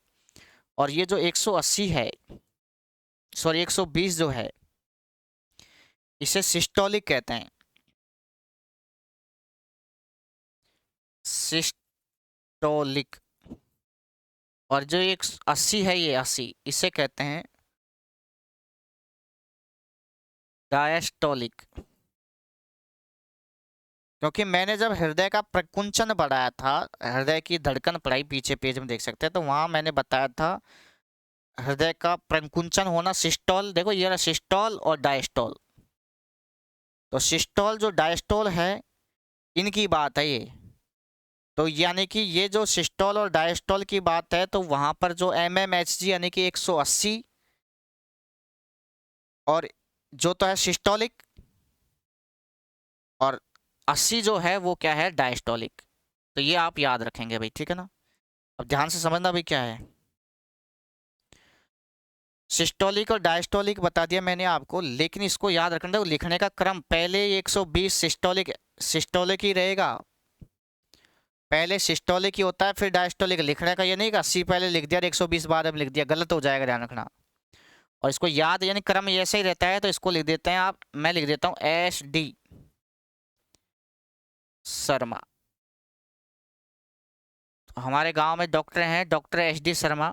और ये जो 180 है, सॉरी 120 जो है, इसे सिस्टोलिक कहते हैं, सिस्टोलिक। और जो 180 है, ये 80, इसे कहते हैं डायस्टोलिक। क्योंकि मैंने जब हृदय का प्रकुंचन पढ़ाया था, हृदय की धड़कन पढ़ाई, पीछे पेज में देख सकते हैं, तो वहां मैंने बताया था हृदय का प्रकुंचन होना, सिस्टोल, देखो ये रहा सिस्टोल और डायस्टोल। तो सिस्टोल जो डायस्टोल है इनकी बात है ये। तो यानी कि ये जो सिस्टोल और डायस्टोल की बात है, तो वहां पर जो mMHg यानी कि 180, और जो तो है सिस्टोलिक, और 80 जो है वो क्या है, डायस्टोलिक। तो ये आप याद रखेंगे भाई, ठीक है ना। अब ध्यान से समझना भाई क्या है, सिस्टोलिक और डायस्टोलिक बता दिया मैंने आपको, लेकिन इसको याद रखना, लिखने का क्रम पहले 120 सिस्टोलिक, सिस्टोलिक ही रहेगा, पहले सिस्टोलिक ही होता है फिर डायस्टोलिक। लिखने का ये नहीं कि 80 पहले लिख दिया और 120 बाद में लिख दिया, गलत हो जाएगा, ध्यान रखना। और इसको याद यानी क्रम ऐसे ही रहता है, तो इसको लिख देते हैं आप, मैं लिख देता हूँ SD शर्मा। तो हमारे गांव में डॉक्टर हैं, डॉक्टर SD शर्मा।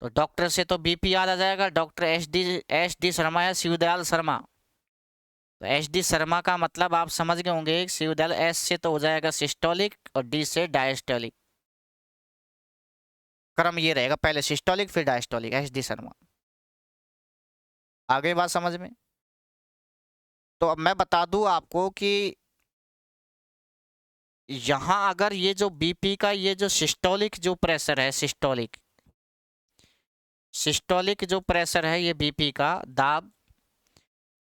तो डॉक्टर से तो BP याद आ जाएगा, डॉक्टर SD शर्मा है, शिवदयाल शर्मा। तो SD शर्मा का मतलब आप समझ गए होंगे, शिवदयाल S से तो हो जाएगा सिस्टोलिक और D से डायस्टोलिक। क्रम ये रहेगा, पहले सिस्टोलिक फिर डायस्टोलिक, SD शर्मा। आगे बात समझ में? तो अब मैं बता दूं आपको कि यहां अगर ये जो BP का ये जो सिस्टोलिक जो प्रेशर है, सिस्टोलिक जो प्रेशर है, ये BP का दाब,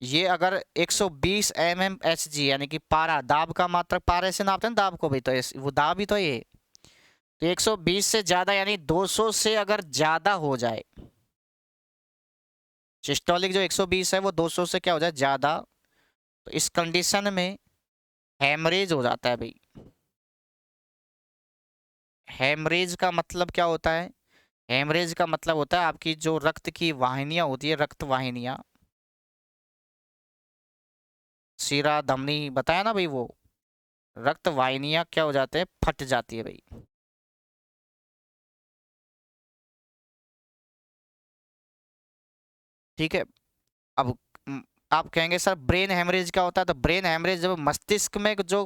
ये अगर 120 mmHg यानी कि पारा, दाब का मात्रक पारे से नापते हैं दाब को भी, तो वो दाब ही तो ये। तो 120 से ज्यादा यानी 200 से अगर ज्यादा हो जाए, सिस्टोलिक जो 120 है वो 200 से क्या हो जाए, ज्यादा, तो इस कंडीशन में हेमरेज हो जाता है भाई। हेमरेज का मतलब क्या होता है? हेमरेज का मतलब होता है आपकी जो रक्त की वाहिनियां होती है, रक्त वाहिनियां, शिरा धमनी बताया ना भाई, वो रक्त वाहिनियां क्या हो जाते हैं, फट जाती है भाई। ठीक है। अब आप कहेंगे सर ब्रेन हेमरेज क्या होता है? तो ब्रेन हेमरेज जब मस्तिष्क में जो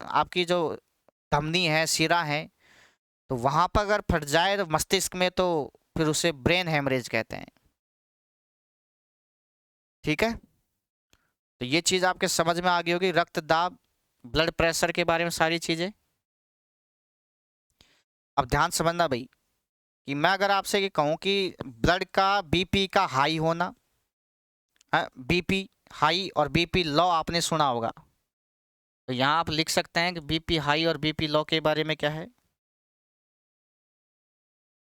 आपकी जो धमनी है, शिरा है, तो वहां पर अगर फट जाए तो मस्तिष्क में, तो फिर उसे ब्रेन हेमरेज कहते हैं। ठीक है। तो ये चीज आपके समझ में आ गई होगी, रक्तदाब, ब्लड प्रेशर के बारे में सारी चीजें। अब ध्यान समझना भाई, कि मैं अगर आपसे ये कहूं कि ब्लड का BP का हाई होना, BP हाई और BP लो आपने सुना होगा, तो यहाँ आप लिख सकते हैं कि BP हाई और BP लो के बारे में क्या है,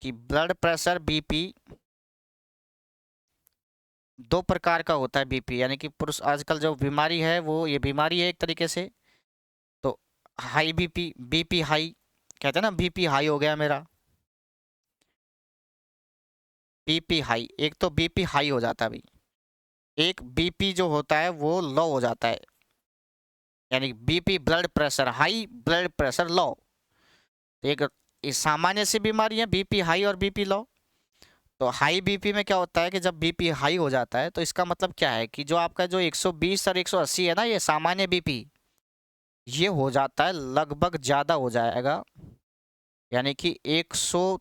कि ब्लड प्रेशर BP दो प्रकार का होता है। BP यानी कि पुरुष आजकल जो बीमारी है वो ये बीमारी है एक तरीके से। तो हाई BP हाई कहते हैं ना, BP हाई हो गया मेरा, BP हाई, एक तो BP हाई हो जाता है भाई, एक BP जो होता है वो लो हो जाता है, यानी BP blood pressure high, blood pressure low. एक ये सामान्य सी बीमारी है BP हाई और BP लो। तो हाई BP में क्या होता है कि जब BP हाई हो जाता है, तो इसका मतलब क्या है कि जो आपका जो 120 और 180 है ना, ये सामान्य BP, ये हो जाता है लगभग ज़्यादा हो जाएगा, यानी कि 100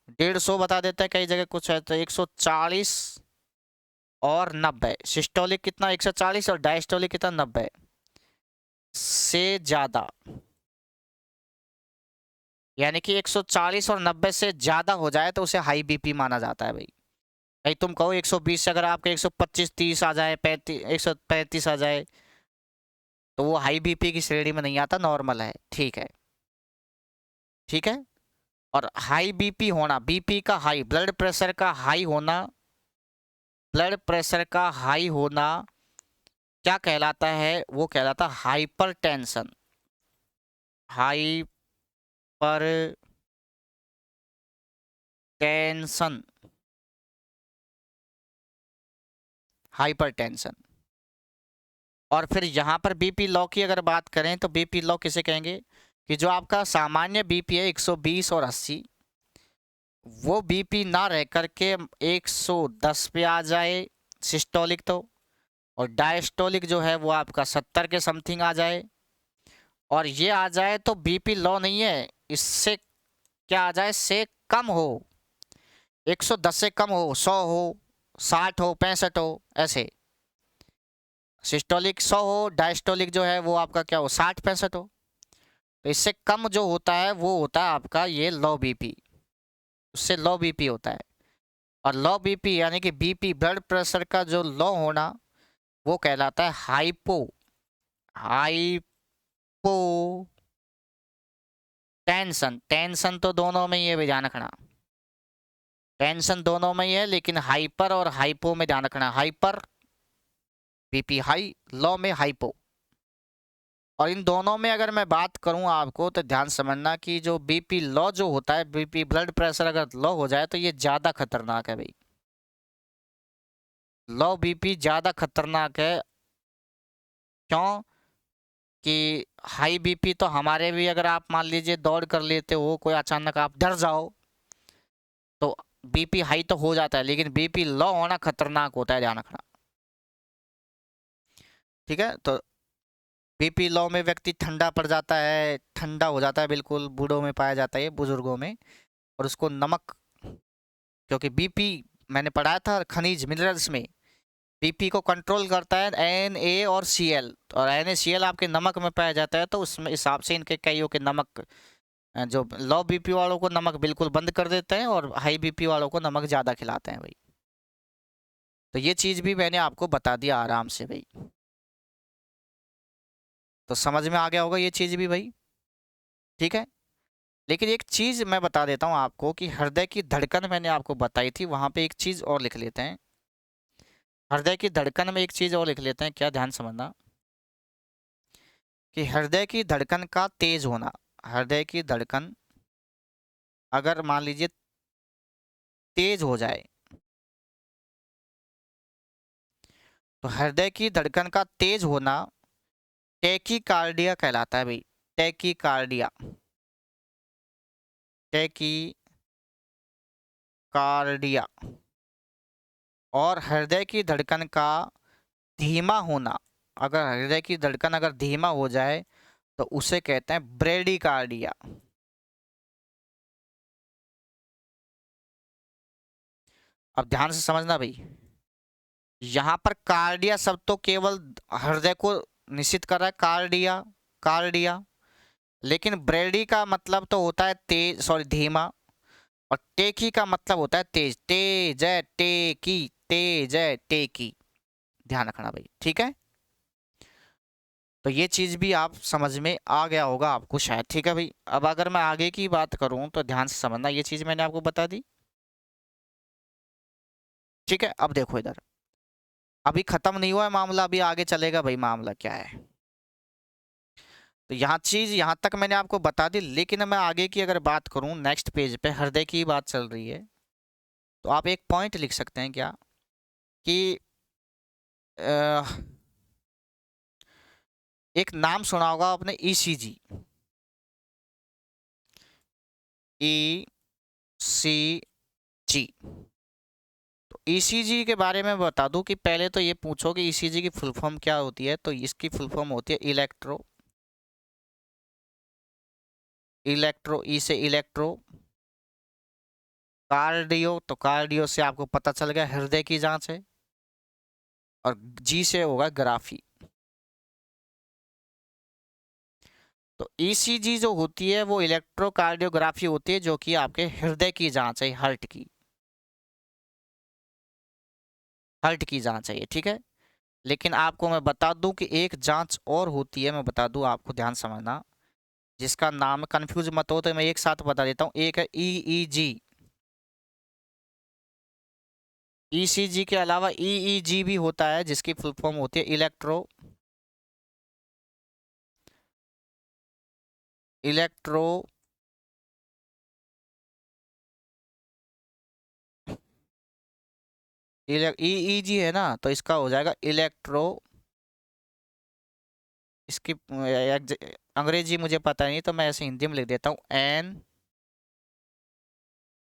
150 बता देता है, कई जगह कुछ है तो 140 और 90। सिस्टोलिक कितना, 140, और डायस्टोलिक कितना, 90 से ज़्यादा, यानी कि 140 और 90 से ज़्यादा हो जाए तो उसे हाई BP माना जाता है भाई। भाई तुम कहो 120 से अगर आपके 125 30 आ जाए, 35 135 आ जाए, तो वो हाई BP की श्रेणी में नहीं आता, नॉर्मल है। ठीक है, ठीक है। और हाई BP होना, BP का हाई, ब्लड प्रेशर का हाई होना, ब्लड प्रेशर का हाई होना क्या कहलाता है? वो कहलाता है hyper tension, hyper tension, hyper tension. और फिर यहाँ पर BP लो की अगर बात करें, तो BP लो किसे कहेंगे, कि जो आपका सामान्य BP है 120 और 80, वो BP ना रह करके 110 पे आ जाए सिस्टोलिक, तो और डायस्टोलिक जो है वो आपका 70 के समथिंग आ जाए, और ये आ जाए तो BP लो नहीं है, इससे क्या आ जाए, से कम हो, 110 से कम हो, 100 हो, 60 हो, 65 हो, ऐसे। सिस्टोलिक 100 हो, डायस्टोलिक जो है वो आपका क्या हो, 60 65 हो। तो इससे कम जो होता है वो होता है आपका ये लो BP, उससे लो BP होता है। और लो BP यानी कि BP ब्लड प्रेशर का जो लो होना, वो कहलाता है हाइपो, हाइपो टेंशन। टेंशन तो दोनों में ही है, ध्यान रखना, टेंशन दोनों में ही है, लेकिन हाइपर और हाइपो में ध्यान रखना, हाइपर BP हाई, लो में हाइपो। और इन दोनों में अगर मैं बात करूं आपको तो ध्यान समझना कि जो बीपी लो जो होता है, बीपी ब्लड प्रेशर अगर लो हो जाए तो ये ज़्यादा खतरनाक है भाई। लो बीपी ज़्यादा खतरनाक है। क्यों? कि हाई बीपी तो हमारे भी, अगर आप मान लीजिए दौड़ कर लेते हो, कोई अचानक आप डर जाओ तो बीपी हाई तो हो जाता है, लेकिन बीपी लो होना खतरनाक होता है, ध्यान रखना। ठीक है, तो बीपी लो में व्यक्ति ठंडा पड़ जाता है, ठंडा हो जाता है बिल्कुल, बूढ़ों में पाया जाता है, बुजुर्गों में। और उसको नमक, क्योंकि बीपी मैंने पढ़ाया था खनिज मिनरल्स में, बीपी को कंट्रोल करता है Na और Cl, और NaCl आपके नमक में पाया जाता है, तो उसमें हिसाब से इनके कईयों के नमक, जो लो बीपी वालों को नमक बिल्कुल बंद कर देते हैं और हाई बीपी वालों को नमक ज़्यादा खिलाते हैं भाई। तो ये चीज़ भी मैंने आपको बता दिया आराम से भाई, तो समझ में आ गया होगा ये चीज़ भी भाई। ठीक है, लेकिन एक चीज़ मैं बता देता हूँ आपको कि हृदय की धड़कन मैंने आपको बताई थी, वहाँ पे एक चीज़ और लिख लेते हैं। हृदय की धड़कन में एक चीज़ और लिख लेते हैं, क्या, ध्यान समझना कि हृदय की धड़कन का तेज होना, हृदय की धड़कन अगर मान लीजिए तेज हो जाए, तो हृदय की धड़कन का तेज होना टैकीकार्डिया कहलाता है भाई। Tachycardia, tachycardia. और हृदय की धड़कन का धीमा होना, अगर हृदय की धड़कन अगर धीमा हो जाए तो उसे कहते हैं ब्रेडिकार्डिया। अब ध्यान से समझना भाई, यहाँ पर कार्डिया शब्द तो केवल हृदय को निश्चित कर रहा है, कार्डिया, कार्डिया। लेकिन ब्रेडी का मतलब तो होता है तेज, सॉरी धीमा, और टेकी का मतलब होता है तेज, तेज है टेकी, तेज है टेकी, ध्यान रखना भाई। ठीक है, तो ये चीज भी आप समझ में आ गया होगा आपको शायद। ठीक है भाई, अब अगर मैं आगे की बात करूं तो ध्यान से समझना, ये चीज मैंने आपको बता दी। ठीक है, अब देखो इधर, अभी खत्म नहीं हुआ है मामला, अभी आगे चलेगा भाई मामला क्या है। तो यहाँ चीज यहाँ तक मैंने आपको बता दी, लेकिन मैं आगे की अगर बात करूं, नेक्स्ट पेज पे हृदय की बात चल रही है, तो आप एक पॉइंट लिख सकते हैं क्या, कि अ, एक नाम सुना होगा आपने, ईसीजी। ईसीजी, तो ईसीजी के बारे में बता दूं कि पहले तो ये पूछो कि ईसीजी की फुल फॉर्म क्या होती है, तो इसकी फुल फॉर्म होती है इलेक्ट्रो, इलेक्ट्रो, ई से इलेक्ट्रो, कार्डियो, तो कार्डियो से आपको पता चल गया हृदय की जांच है, और जी से होगा ग्राफी। तो ईसीजी जो होती है वो इलेक्ट्रोकार्डियोग्राफी होती है, जो कि आपके हृदय की जांच है, हार्ट की, हार्ट की जांच है ये। ठीक है, लेकिन आपको मैं बता दूं कि एक जांच और होती है, मैं बता दूं आपको, ध्यान समझना, जिसका नाम, कंफ्यूज मत हो तो मैं एक साथ बता देता हूँ। एक है ईईजी, ईसीजी के अलावा ईईजी भी होता है, जिसकी फुल फॉर्म होती है इलेक्ट्रो, इलेक्ट्रो ईईजी है ना, तो इसका हो जाएगा इलेक्ट्रो, इसकी अंग्रेजी मुझे पता नहीं, तो मैं ऐसे हिंदी में लिख देता हूँ, एन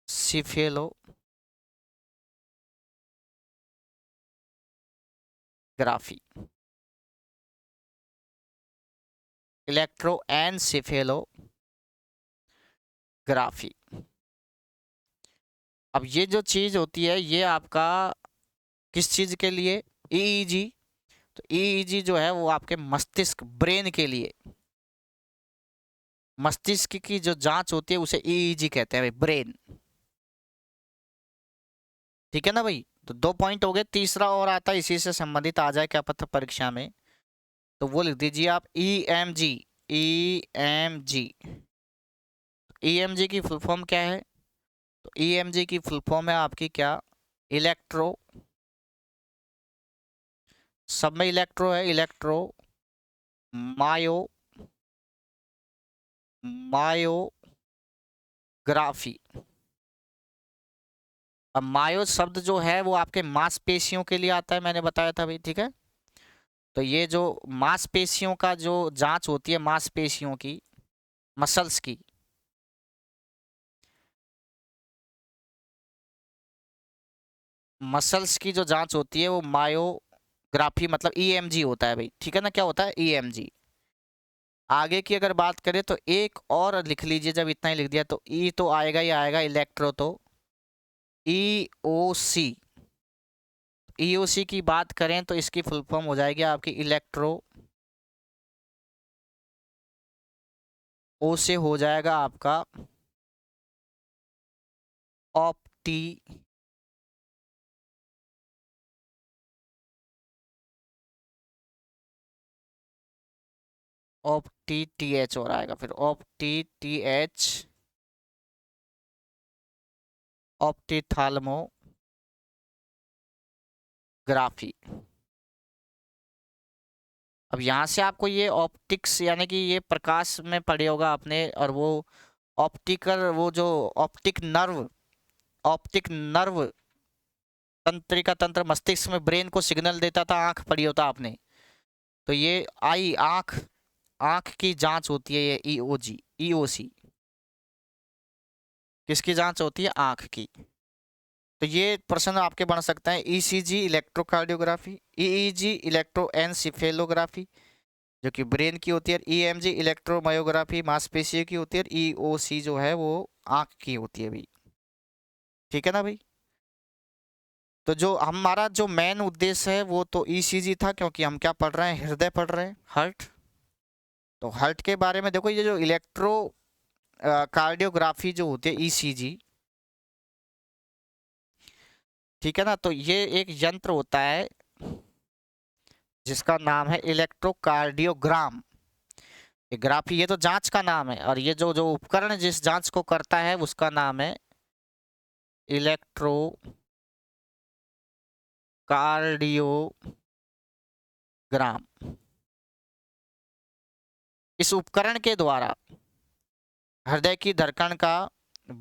सिफेलो ग्राफी, इलेक्ट्रोएन्सेफेलोग्राफी। अब ये जो चीज होती है ये आपका किस चीज के लिए, ईईजी, तो ईईजी जो है वो आपके मस्तिष्क, ब्रेन के लिए, मस्तिष्क की जो जांच होती है उसे ईईजी कहते हैं भाई, ब्रेन। ठीक है ना भाई, तो दो पॉइंट हो गए, तीसरा और आता है इसी से संबंधित, आ जाए क्या पता परीक्षा में, तो वो लिख दीजिए आप, ईएमजी, ईएमजी। ईएमजी की फुल फॉर्म क्या है, तो ईएमजी की फुल फॉर्म है आपकी क्या, इलेक्ट्रो, सब में इलेक्ट्रो है, इलेक्ट्रो मायो मायोग्राफी। अब मायो शब्द जो है वो आपके मांसपेशियों के लिए आता है, मैंने बताया था भाई, ठीक है। तो ये जो मांसपेशियों का जो जांच होती है, मांसपेशियों की, मसल्स की, मसल्स की जो जांच होती है वो मायोग्राफी मतलब ईएमजी होता है भाई, ठीक है ना। क्या होता है? ईएमजी। आगे की अगर बात करें तो एक और लिख लीजिए, जब इतना ही लिख दिया तो ई तो आएगा ही आएगा, इलेक्ट्रो, तो ईओसी। ईओसी की बात करें तो इसकी फुल फॉर्म हो जाएगी आपकी इलेक्ट्रो, ओ से हो जाएगा आपका ऑप्टी, ऑप्टी टी एच और आएगा, फिर ऑप्टी टी एच, ऑप्टीथाल्मोग्राफी। अब यहाँ से आपको ये ऑप्टिक्स यानी कि ये प्रकाश में पढ़े होगा आपने, और वो ऑप्टिकल, वो जो ऑप्टिक नर्व तंत्रिका तंत्र मस्तिष्क में ब्रेन को सिग्नल देता था, आंख पढ़ी होता आपने। तो ये आई आंख, आंख की जांच होती है, ये ईओजी, ईओसी किसकी जांच होती है? आंख की। तो ये प्रश्न आपके बन सकता है, ईसीजी इलेक्ट्रोकार्डियोग्राफी, ईईजी इलेक्ट्रोएनसिफेलोग्राफी जो कि ब्रेन की होती है, ईएमजी इलेक्ट्रोमायोग्राफी मांसपेशियों की होती है, ईओसी जो है वो आंख की होती है भाई, ठीक है ना भाई। तो जो हमारा जो मेन उद्देश्य है वो तो ईसीजी था, क्योंकि हम क्या पढ़ रहे हैं? हृदय पढ़ रहे हैं, हार्ट। तो हार्ट के बारे में देखो, ये जो इलेक्ट्रो कार्डियोग्राफी जो होती है, ईसीजी, ठीक है ना। तो ये एक यंत्र होता है जिसका नाम है इलेक्ट्रोकार्डियोग्राम। ये ग्राफी, ये तो जांच का नाम है, और ये जो जो उपकरण जिस जांच को करता है उसका नाम है इलेक्ट्रो कार्डियोग्राम। इस उपकरण के द्वारा हृदय की धड़कन का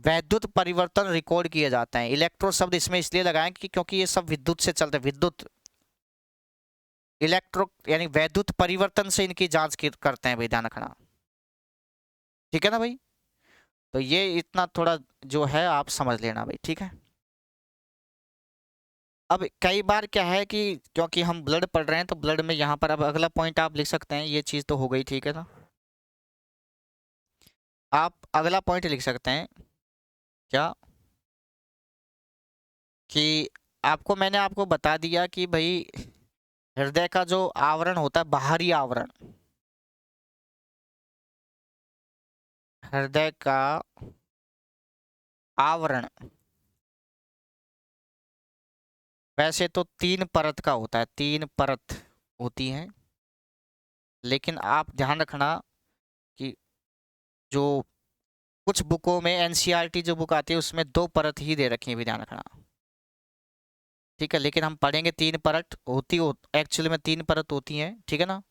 वैद्युत परिवर्तन रिकॉर्ड किए जाते हैं। इलेक्ट्रो शब्द इसमें इसलिए लगाएं कि क्योंकि ये सब विद्युत से चलते हैं, विद्युत, इलेक्ट्रो यानी वैद्युत परिवर्तन से इनकी जांच करते हैं भाई, ध्यान रखना, ठीक है ना भाई। तो ये इतना थोड़ा जो है आप समझ लेना भाई, ठीक है। अब कई बार क्या है कि क्योंकि हम ब्लड पढ़ रहे हैं तो ब्लड में यहाँ पर अब अगला पॉइंट आप लिख सकते हैं, ये चीज़ तो हो गई, ठीक है ना। आप अगला पॉइंट लिख सकते हैं क्या, कि आपको मैंने आपको बता दिया कि भाई हृदय का जो आवरण होता है, बाहरी आवरण, हृदय का आवरण वैसे तो 3 परत का होता है, 3 परत होती हैं, लेकिन आप ध्यान रखना कि जो कुछ बुकों में, एनसीईआरटी जो बुक आती है उसमें 2 परत ही दे रखी है भी, ध्यान रखना, ठीक है। लेकिन हम पढ़ेंगे 3 परत एक्चुअली में 3 परत होती हैं, ठीक है ना।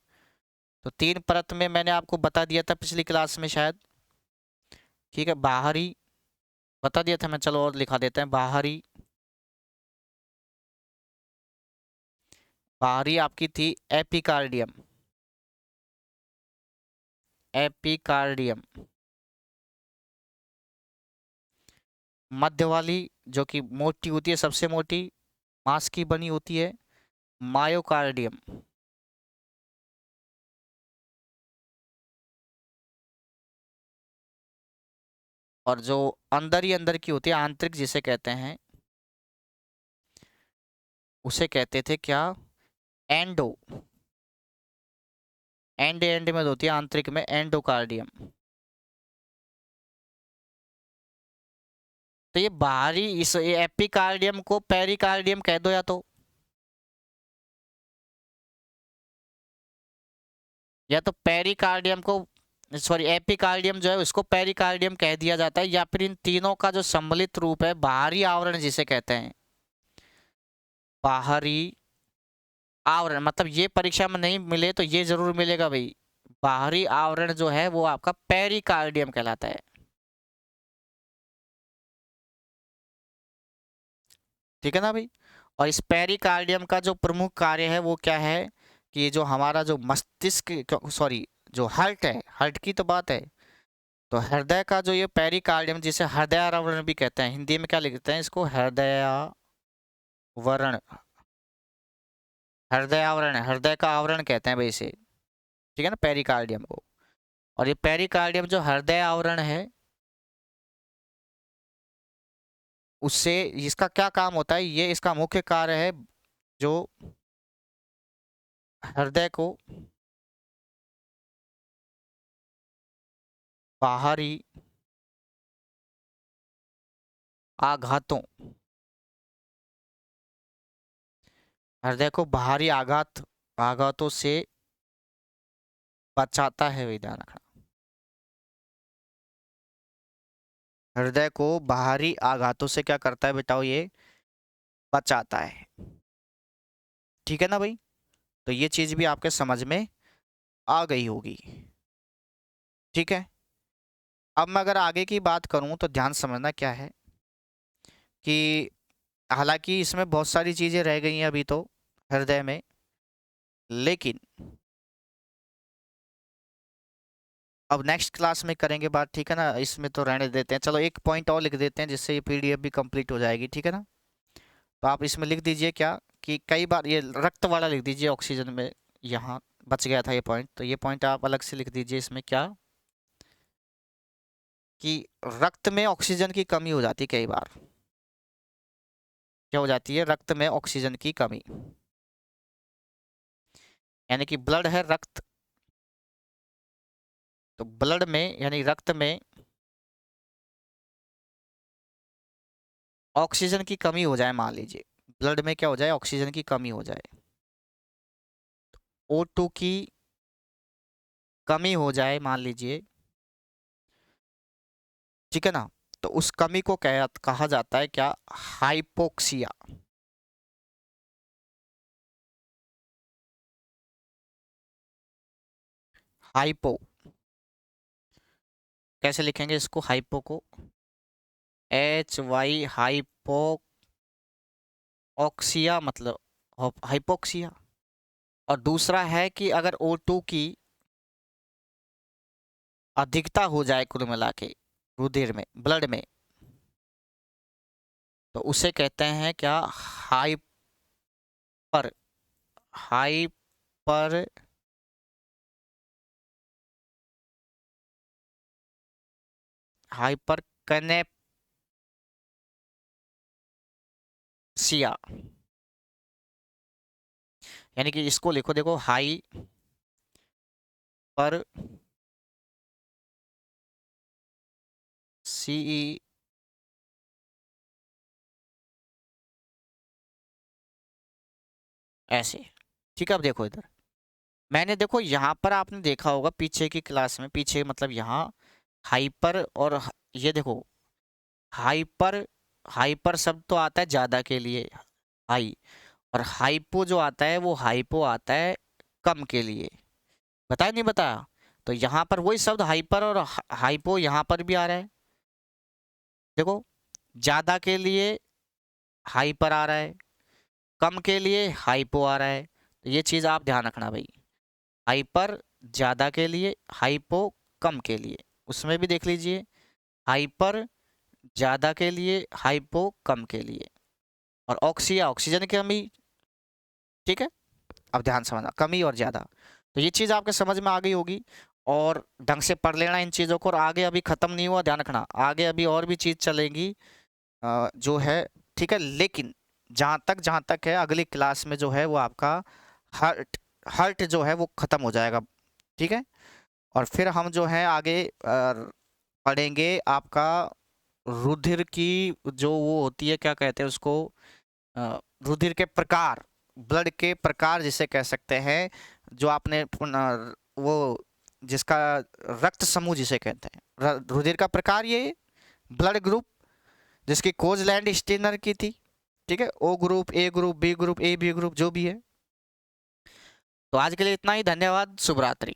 तो 3 परत में मैंने आपको बता दिया था पिछली क्लास में शायद, ठीक है। बाहरी बता दिया था मैं, चलो और लिखा देते हैं। बाहरी, बाहरी आपकी थी एपिकार्डियम, एपिकार्डियम। मध्य वाली जो कि मोटी होती है, सबसे मोटी, मांस की बनी होती है, मायोकार्डियम। और जो अंदर ही अंदर की होती है, आंतरिक जिसे कहते हैं, उसे कहते थे क्या? एंडो, एंड एंड में होती है, आंतरिक में एंडोकार्डियम। तो ये बाहरी, इस ये एपिकार्डियम को पेरिकार्डियम कह दो, या तो पेरिकार्डियम को, सॉरी एपिकार्डियम जो है उसको पेरिकार्डियम कह दिया जाता है, या फिर इन तीनों का जो सम्मिलित रूप है बाहरी आवरण जिसे कहते हैं, बाहरी आवरण। मतलब ये परीक्षा में नहीं मिले तो ये जरूर मिलेगा भाई, बाहरी आवरण जो है वो आपका पेरिकार्डियम कहलाता है। ठीक है ना भाई। और इस पेरिकार्डियम का जो प्रमुख कार्य है वो क्या है कि जो हमारा जो मस्तिष्क, सॉरी, जो हार्ट है, हार्ट की तो बात है, तो हृदय का जो ये पेरिकार्डियम जिसे हृदयावरण भी कहते हैं, हिंदी में क्या लिखते हैं इसको, हृदयावरण, हृदयावरण, हृदय का आवरण कहते हैं भाई इसे। ठीक है ना, पेरिकार्डियम को। और ये पेरिकार्डियम जो हृदय आवरण है, उससे इसका क्या काम होता है, ये इसका मुख्य कार्य है जो हृदय को बाहरी आघातों, हृदय को बाहरी आघातों से बचाता है, ध्यान रखना। हृदय को बाहरी आघातों से क्या करता है बेटाओ, ये बचाता है। ठीक है ना भाई। तो ये चीज भी आपके समझ में आ गई होगी। ठीक है। अब मैं अगर आगे की बात करूं तो ध्यान समझना क्या है कि हालांकि इसमें बहुत सारी चीजें रह गई हैं अभी तो हृदय में, लेकिन अब नेक्स्ट क्लास में करेंगे बात। ठीक है ना, इसमें तो रहने देते हैं। चलो एक पॉइंट और लिख देते हैं जिससे ये पीडीएफ भी कंप्लीट हो जाएगी। ठीक है ना। तो आप इसमें लिख दीजिए क्या कि कई बार ये रक्त वाला लिख दीजिए ऑक्सीजन में, यहाँ बच गया था ये पॉइंट, तो ये पॉइंट आप अलग से लिख दीजिए इसमें क्या कि रक्त में ऑक्सीजन की कमी हो जाती है कई बार। क्या हो जाती है, रक्त में ऑक्सीजन की कमी, यानी कि ब्लड है रक्त, तो ब्लड में यानी रक्त में ऑक्सीजन की कमी हो जाए, मान लीजिए ब्लड में क्या हो जाए, ऑक्सीजन की कमी हो जाए, O2 की कमी हो जाए मान लीजिए। ठीक है ना। तो उस कमी को कहा जाता है क्या, हाइपोक्सिया। हाइपो, कैसे लिखेंगे इसको, हाइपो को HY, हाइपोक्सिया मतलब हाइपोक्सिया। और दूसरा है कि अगर O2 की अधिकता हो जाए कुल मिला के रुधिर में, ब्लड में, तो उसे कहते हैं क्या, हाइपर, हाइपर हाइपर कनेप्सिया। यानी कि इसको लिखो, देखो, हाई पर CE ऐसे। ठीक है। अब देखो इधर, मैंने देखो यहाँ पर आपने देखा होगा पीछे की क्लास में, पीछे मतलब यहाँ हाइपर और ये देखो हाइपर, हाइपर शब्द तो आता है ज्यादा के लिए, हाई, और हाइपो जो आता है वो हाइपो आता है कम के लिए। बताया नहीं बताया। तो यहाँ पर वही शब्द हाइपर और हाइपो यहाँ पर भी आ रहा है। देखो, ज्यादा के लिए हाइपर आ रहा है, कम के लिए हाइपो आ रहा है। तो ये चीज आप ध्यान रखना भाई, हाइपर ज्यादा के लिए, हाइपो कम के लिए। उसमें भी देख लीजिए, हाइपर ज्यादा के लिए, हाइपो कम के लिए, और ऑक्सिया ऑक्सीजन की कमी। ठीक है। अब ध्यान समझना, कमी और ज्यादा। तो ये चीज आपके समझ में आ गई होगी, और ढंग से पढ़ लेना इन चीजों को। और आगे अभी खत्म नहीं हुआ, ध्यान रखना, आगे अभी और भी चीज चलेंगी जो है। ठीक है। लेकिन जहाँ तक है अगली क्लास में जो है वो आपका हार्ट, हार्ट जो है वो खत्म हो जाएगा। ठीक है। और फिर हम जो है आगे पढ़ेंगे आपका रुधिर की जो वो होती है, क्या कहते हैं उसको, रुधिर के प्रकार, ब्लड के प्रकार जिसे कह सकते हैं, जो आपने वो जिसका रक्त समूह जिसे कहते हैं, रुधिर का प्रकार, ये ब्लड ग्रुप जिसकी खोज लैंड स्टेनर की थी। ठीक है। O group, A group, B group, AB group, जो भी है। तो आज के लिए इतना ही, धन्यवाद, शुभ रात्रि।